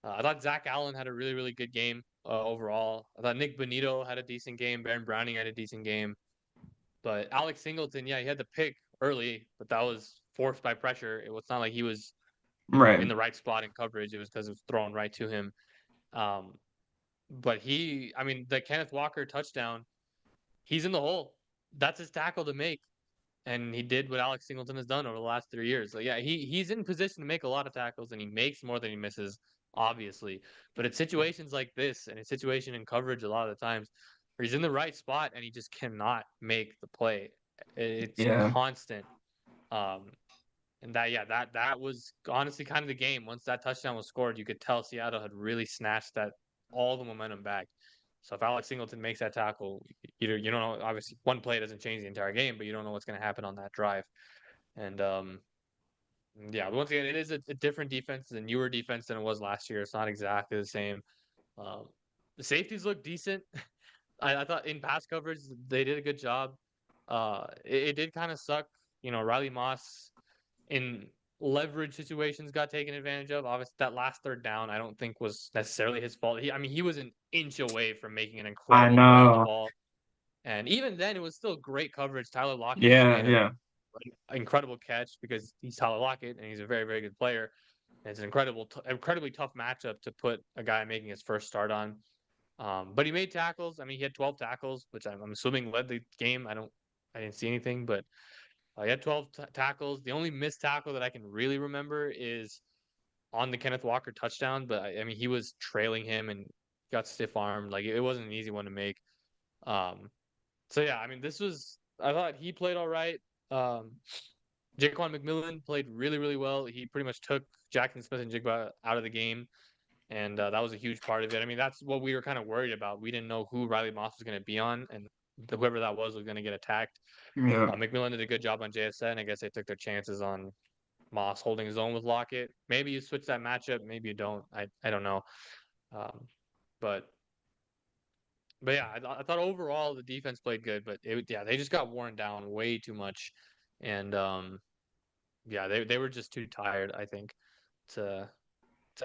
I thought Zach Allen had a really really good game overall. I thought Nick Bonito had a decent game. Baron Browning had a decent game. But Alex Singleton, yeah, he had the pick early, but that was forced by pressure. It was not like he was, right. in the right spot in coverage. It was because it was thrown right to him. Um, but I mean, the Kenneth Walker touchdown, he's in the hole. That's his tackle to make, and he did what Alex Singleton has done over the last 3 years. So yeah, he's in position to make a lot of tackles, and he makes more than he misses, obviously. But it's situations like this, and it's situation in coverage a lot of the times where he's in the right spot and he just cannot make the play. It's Yeah, constant. Um, and that was honestly kind of the game. Once that touchdown was scored, you could tell Seattle had really snatched that all the momentum back. So if Alex Singleton makes that tackle, you don't know. Obviously, one play doesn't change the entire game, but you don't know what's going to happen on that drive. And yeah, once again, it is a different defense, a newer defense than it was last year. It's not exactly the same. Um, the safeties look decent. I thought in pass coverage they did a good job. It did kind of suck. Riley Moss in leverage situations got taken advantage of. Obviously, that last third down I don't think was necessarily his fault. I mean, he was an inch away from making an I incredible play on the know. ball, and even then, it was still great coverage. Tyler Lockett just Yeah, made yeah, an incredible catch because he's Tyler Lockett and he's a very very good player. And it's an incredibly tough matchup to put a guy making his first start on. But he made tackles. I mean, he had 12 tackles, which I'm assuming led the game. I didn't see anything, but he had 12 tackles. The only missed tackle that I can really remember is on the Kenneth Walker touchdown. But I mean, he was trailing him and got stiff armed. Like it wasn't an easy one to make. Um, so yeah, I mean, I thought he played all right. Um, Jaquan McMillan played really, really well. He pretty much took Jackson Smith and Jigba out of the game, and that was a huge part of it. I mean, that's what we were kind of worried about. We didn't know who Riley Moss was going to be on, and whoever that was going to get attacked. yeah, McMillan did a good job on JSN. I guess they took their chances on Moss holding his own with Lockett. Maybe you switch that matchup, maybe you don't. I don't know. Um, but yeah, I thought overall the defense played good, but yeah, they just got worn down way too much, and yeah, they were just too tired, I think, to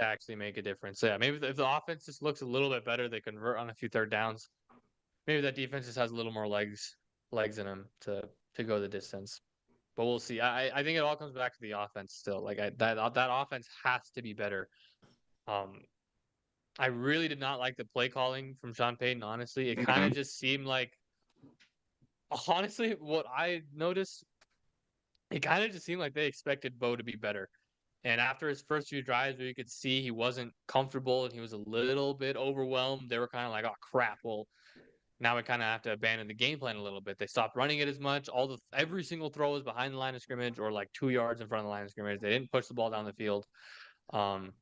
actually make a difference. So yeah, maybe if the offense just looks a little bit better, they convert on a few third downs. Maybe that defense just has a little more legs in them to go the distance. But we'll see. I think it all comes back to the offense still. Like that offense has to be better. Um, I really did not like the play calling from Sean Payton. Honestly, it kind yeah. of just seemed like, honestly, what I noticed, it kind of just seemed like they expected Bo to be better. And after his first few drives, where you could see he wasn't comfortable and he was a little bit overwhelmed, they were kind of like, "Oh crap! Well, now we kind of have to abandon the game plan a little bit." They stopped running it as much. Every single throw was behind the line of scrimmage or like 2 yards in front of the line of scrimmage. They didn't push the ball down the field. Um,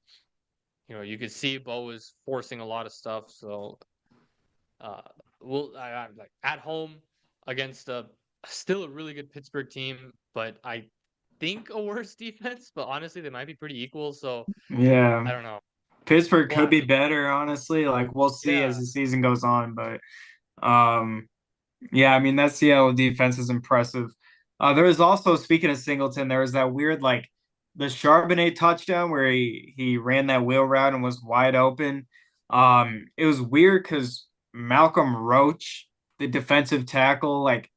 you could see Bo was forcing a lot of stuff. So, uh, I'm like at home against still a really good Pittsburgh team, but I think a worse defense. But honestly, they might be pretty equal. So Yeah. I don't know. Pittsburgh We'll could have be to. better, honestly. Like we'll see as Yeah, the season goes on, but um, yeah, I mean that Seattle defense is impressive. There was also, speaking of Singleton, there was that weird like the Charbonnet touchdown where he ran that wheel route and was wide open. It was weird because Malcolm Roach, the defensive tackle, like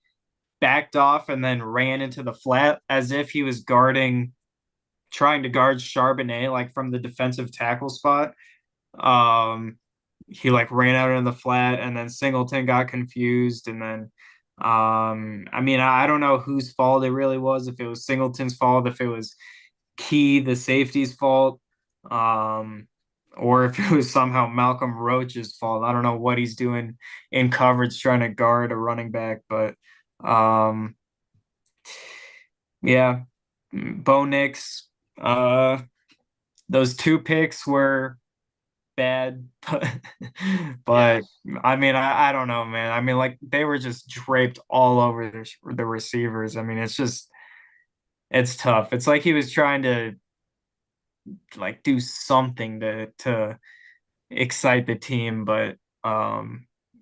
backed off and then ran into the flat as if he was trying to guard Charbonnet like from the defensive tackle spot. Um, he like ran out in the flat, and then Singleton got confused, and then I mean, I don't know whose fault it really was. If it was Singleton's fault, if it was Key, the safety's fault, um, or if it was somehow Malcolm Roach's fault. I don't know what he's doing in coverage trying to guard a running back, but um, yeah, Bo Nix, uh, those two picks were bad, yeah. but I mean, I don't know, man. I mean, like they were just draped all over the receivers. I mean, it's tough. It's like he was trying to like do something to excite the team, but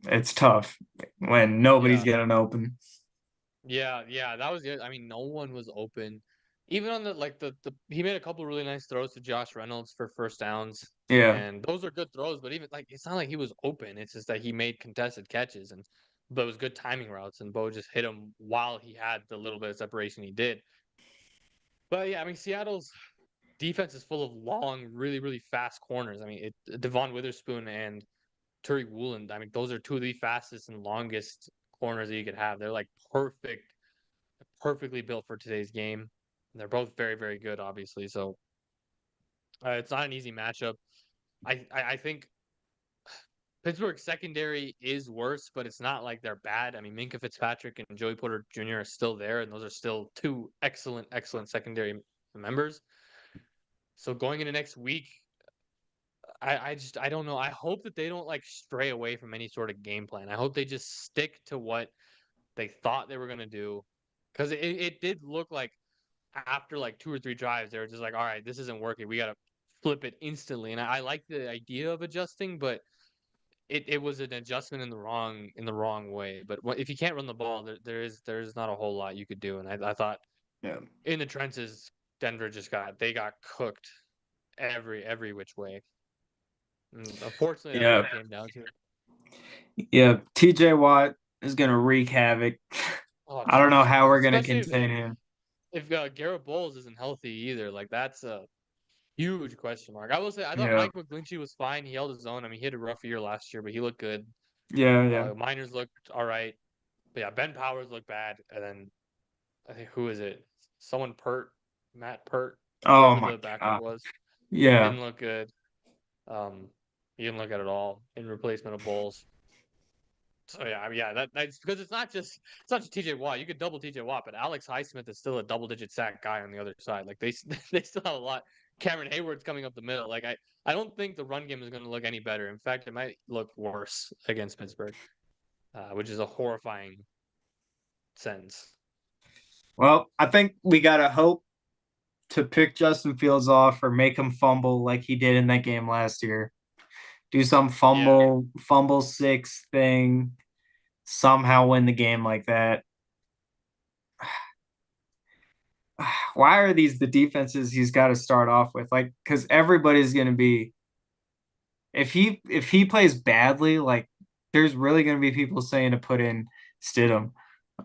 it's tough when nobody's Yeah. getting open. Yeah, that was it. I mean, no one was open. Even on the he made a couple really nice throws to Josh Reynolds for first downs, Yeah, and those are good throws. But even like it's not like he was open. It's just that he made contested catches and those good timing routes, and Bo just hit him while he had the little bit of separation he did. But yeah, I mean, Seattle's defense is full of long, really fast corners. I mean, Devon Witherspoon and Tariq Woolen. I mean, those are two of the fastest and longest corners that you could have. They're like perfectly built for today's game. And they're both very good, obviously. So it's not an easy matchup. I think Pittsburgh's secondary is worse, but it's not like they're bad. I mean, Minka Fitzpatrick and Joey Porter Jr. are still there, and those are still two excellent secondary members. So going into next week, I don't know. I hope that they don't like stray away from any sort of game plan. I hope they just stick to what they thought they were gonna do, because it did look like after like two or three drives they were just like, all right, this isn't working. We gotta flip it instantly. And I like the idea of adjusting, but it was an adjustment in the wrong way. But if you can't run the ball, there's not a whole lot you could do. And I thought yeah, in the trenches, Denver just got cooked every which way. And unfortunately, that's what yeah, it came down to. yeah. TJ Watt is gonna wreak havoc. Oh I don't know Jesus how Christ! we're gonna Especially contain him. if Garrett Bowles isn't healthy either. Like that's a huge question mark. I will say I thought Yeah, Mike McGlinchey was fine. He held his own. I mean, he had a rough year last year, but he looked good. yeah. Miners looked all right. But yeah, Ben Powers looked bad. And then I think who is it? Someone Pert, Matt Pert, Oh whoever my the backup God. was, Yeah, didn't look good. Um, he didn't look good at all in replacement of Bowles. So yeah, I mean, yeah, that's because it's not just TJ Watt. You could double TJ Watt, but Alex Highsmith is still a double digit sack guy on the other side. Like they they still have a lot. Cameron Hayward's coming up the middle. Like I don't think the run game is going to look any better. In fact, it might look worse against Pittsburgh, which is a horrifying sentence. well, I think we gotta hope to pick Justin Fields off or make him fumble like he did in that game last year. Do some Yeah, fumble six thing, somehow win the game like that. Why are these the defenses he's got to start off with? Like, because everybody's gonna be if he plays badly, like there's really gonna be people saying to put in Stidham.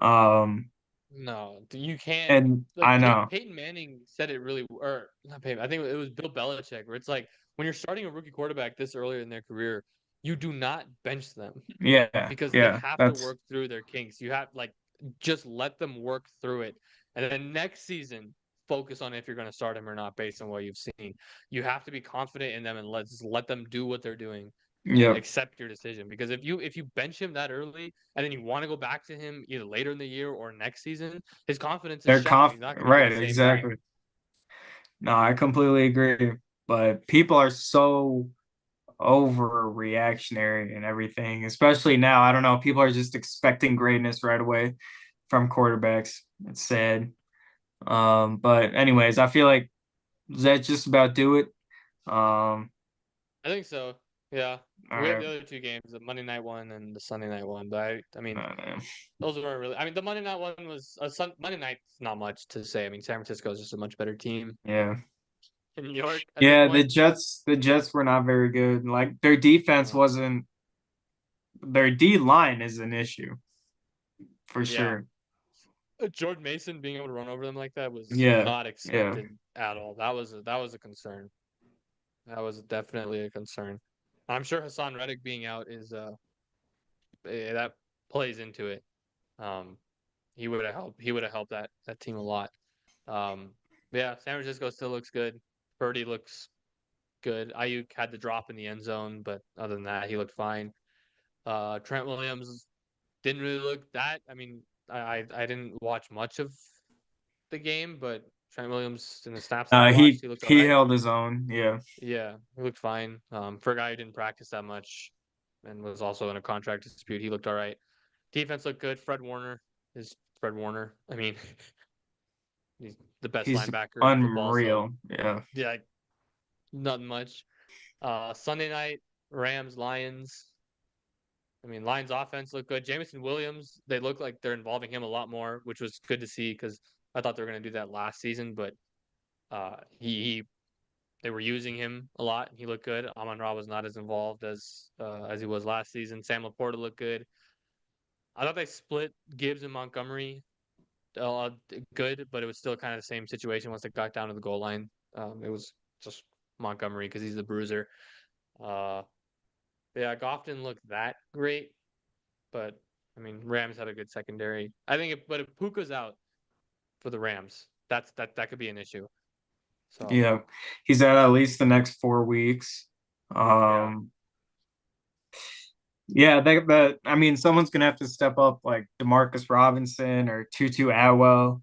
Um, no, you can't. and Like I know, Peyton Manning said it really, or not Peyton. I think it was Bill Belichick, where it's like when you're starting a rookie quarterback this earlier in their career, you do not bench them yeah, because they yeah, have to that's work through their kinks. You have like just let them work through it, and then next season focus on if you're going to start him or not based on what you've seen. You have to be confident in them and let them do what they're doing and yep. accept your decision. Because if you bench him that early and then you want to go back to him either later in the year or next season, his confidence is They're shot. He's not going to be right, the same guy. exactly. No, I completely agree. But people are so overreactionary and everything, especially now. I don't know. People are just expecting greatness right away from quarterbacks. It's sad. But anyways, I feel like that just about do it. Um, I think so. Yeah. all We have right. the other two games, the Monday night one and the Sunday night one. But I mean, Uh, those weren't really. I mean, the Monday night one was Monday night's not much to say. I mean, San Francisco is just a much better team yeah. in New York at this Yeah, point. The Jets were not very good. Like their defense No. wasn't their D line is an issue for Yeah. sure. Jordan Mason being able to run over them like that was Yeah. not Yeah. expected at all. That was a concern. That was definitely a concern. I'm sure Hassan Reddick being out is that plays into it. Um, he would have helped that team a lot. Um, yeah, San Francisco still looks good. Purdy looks good. Ayuk had the drop in the end zone, but other than that, he looked fine. Trent Williams didn't really look that. I mean, I didn't watch much of the game, but Trent Williams in the snaps that I watched, he looked all He right. held his own. Yeah. Yeah, he looked fine. For a guy who didn't practice that much and was also in a contract dispute, he looked all right. Defense looked good. Fred Warner is Fred Warner. I mean, he's the best He's linebacker in football. So unreal. Yeah. yeah, Nothing much. Sunday night, Rams, Lions. I mean, Lions offense looked good. Jameson Williams, they look like they're involving him a lot more, which was good to see because I thought they were going to do that last season, but he they were using him a lot. He looked good. Amon Ra was not as involved as he was last season. Sam Laporta looked good. I thought they split Gibbs and Montgomery good, but it was still kind of the same situation once they got down to the goal line. It was just Montgomery because he's the bruiser. Uh, yeah, Goff didn't look that great, but I mean, Rams had a good secondary. I think, but if Puka's out for the Rams, that could be an issue. So Yeah, he's out at least the next 4 weeks. yeah, Um, yeah, but I mean, someone's gonna have to step up, like Demarcus Robinson or Tutu Atwell.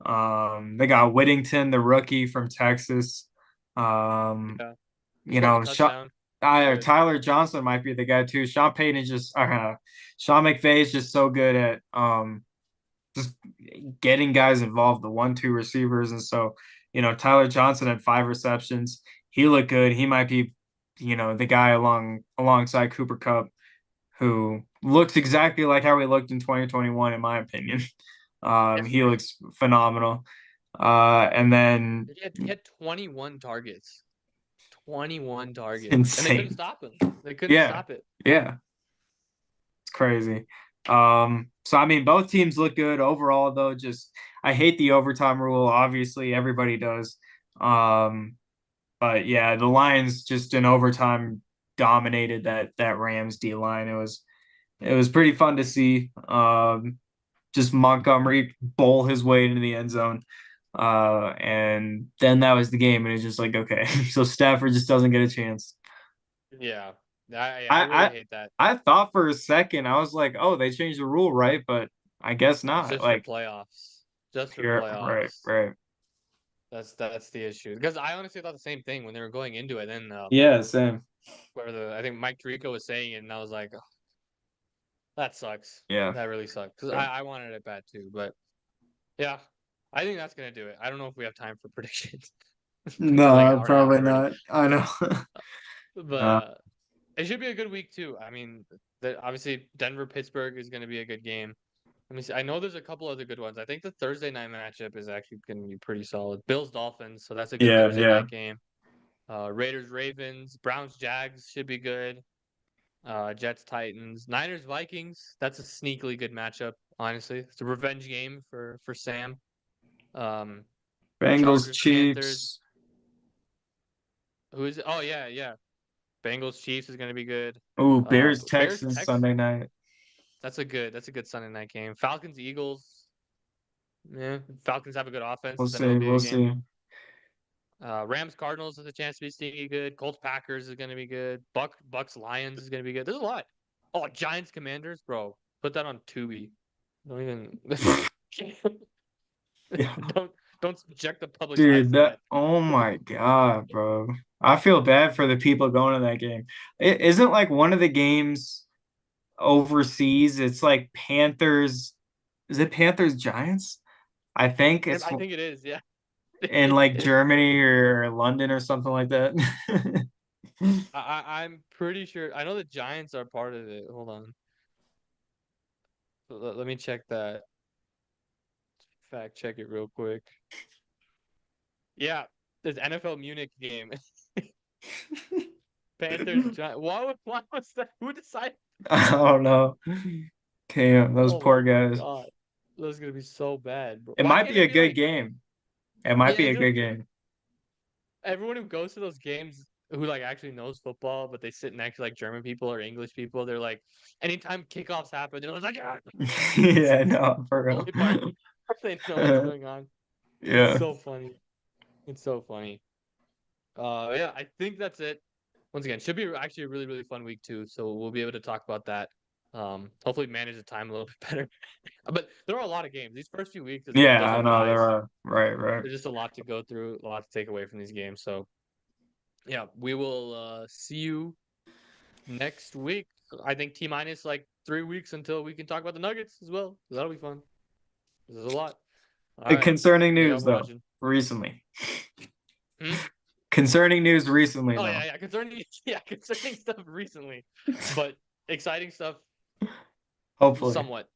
They got Whittington, the rookie from Texas. Um, yeah, he you scored the know, touchdown. Good. Tyler Johnson might be the guy too. Sean Payton is just, Sean McVay is just so good at just getting guys involved, the 1-2 receivers. And so, Tyler Johnson had 5 receptions. He looked good. He might be, the guy alongside Cooper Kupp, who looks exactly like how he looked in 2021, in my opinion. Yeah. He looks phenomenal. And then He had 21 targets. 21 it's targets. And they couldn't insane. stop him. They couldn't Yeah, stop it. yeah, it's crazy. So I mean, both teams look good overall, though. Just I hate the overtime rule. Obviously, everybody does. Um, but yeah, the Lions just in overtime dominated that Rams D line. It was pretty fun to see. Just Montgomery bowl his way into the end zone. And then that was the game, and it's just like, okay, so Stafford just doesn't get a chance. Yeah. I really I hate that. I thought for a second, I was like, oh, they changed the rule, right? But I guess It's not. just for Like, playoffs. Just for you're right, playoffs. right. That's the issue. Because I honestly thought the same thing when they were going into it. Then Yeah, same. where the I think Mike Tirico was saying it, and I was like, oh, that sucks. Yeah. That really sucks. Because Yeah. I wanted it bad too. But yeah, I think that's gonna do it. I don't know if we have time for predictions. It's like No, hour and a half probably already. not. I know. But Uh, it should be a good week too. I mean, obviously Denver Pittsburgh is going to be a good game. Let me see. I know there's a couple other good ones. I think the Thursday night matchup is actually going to be pretty solid. Bills Dolphins, so that's a good yeah, Thursday yeah. night game. Raiders Ravens, Browns Jags should be good. Jets Titans, Niners Vikings. That's a sneakily good matchup. Honestly, it's a revenge game for Sam. Um, Bengals, Chargers Panthers. Chiefs. Who is it? Oh yeah, yeah. Bengals Chiefs is going to be good. Ooh, Bears, Bears Texans Texans. Sunday night. That's a good Sunday night game. Falcons Eagles. Yeah, Falcons have a good offense, We'll then it'll see. be a We'll good game. see. Rams Cardinals has a chance to be sneaky good. Colts Packers is going to be good. Bucks Lions is going to be good. There's a lot. Oh, Giants Commanders, bro. Put that on Tubi. Don't even Yeah. don't don't subject the public's eyes Dude, to that. oh my God, bro. I feel bad for the people going to that game. It isn't like one of the games overseas. It's like Panthers. Is it Panthers Giants? I think it's I think it is. Yeah, in it like is. Germany or London or something like that. I'm pretty sure. I know the Giants are part of it. Hold on. Let me check that. Fact check it real quick. Yeah, this NFL Munich game. Panthers. Why was that? Who decided? I don't know. Damn, those Oh my poor guys. god, that's gonna be so bad, bro. It Why might can't be it a be good like? game. It might be Yeah, a good dude. game. Everyone who goes to those games who like actually knows football, but they sit next to like German people or English people, they're like, anytime kickoffs happen, they're like, yeah, Yeah, no, for the real. only part they know what's going on. It's Yeah. so funny. It's so funny. Yeah, I think that's it. Once again, should be actually a really, really fun week too. So we'll be able to talk about that. Hopefully manage the time a little bit better. But there are a lot of games. These first few weeks, Yeah, there's a I know there rise. are. Right, right. There's just a lot to go through, a lot to take away from these games. So yeah, we will see you next week. I think T minus like 3 weeks until we can talk about the Nuggets as well. So that'll be fun. There's a lot. All right. Concerning Thank y'all news for though, watching. recently. Hmm? Concerning news recently, Oh though. yeah, concerning concerning stuff recently, but exciting stuff Hopefully. somewhat.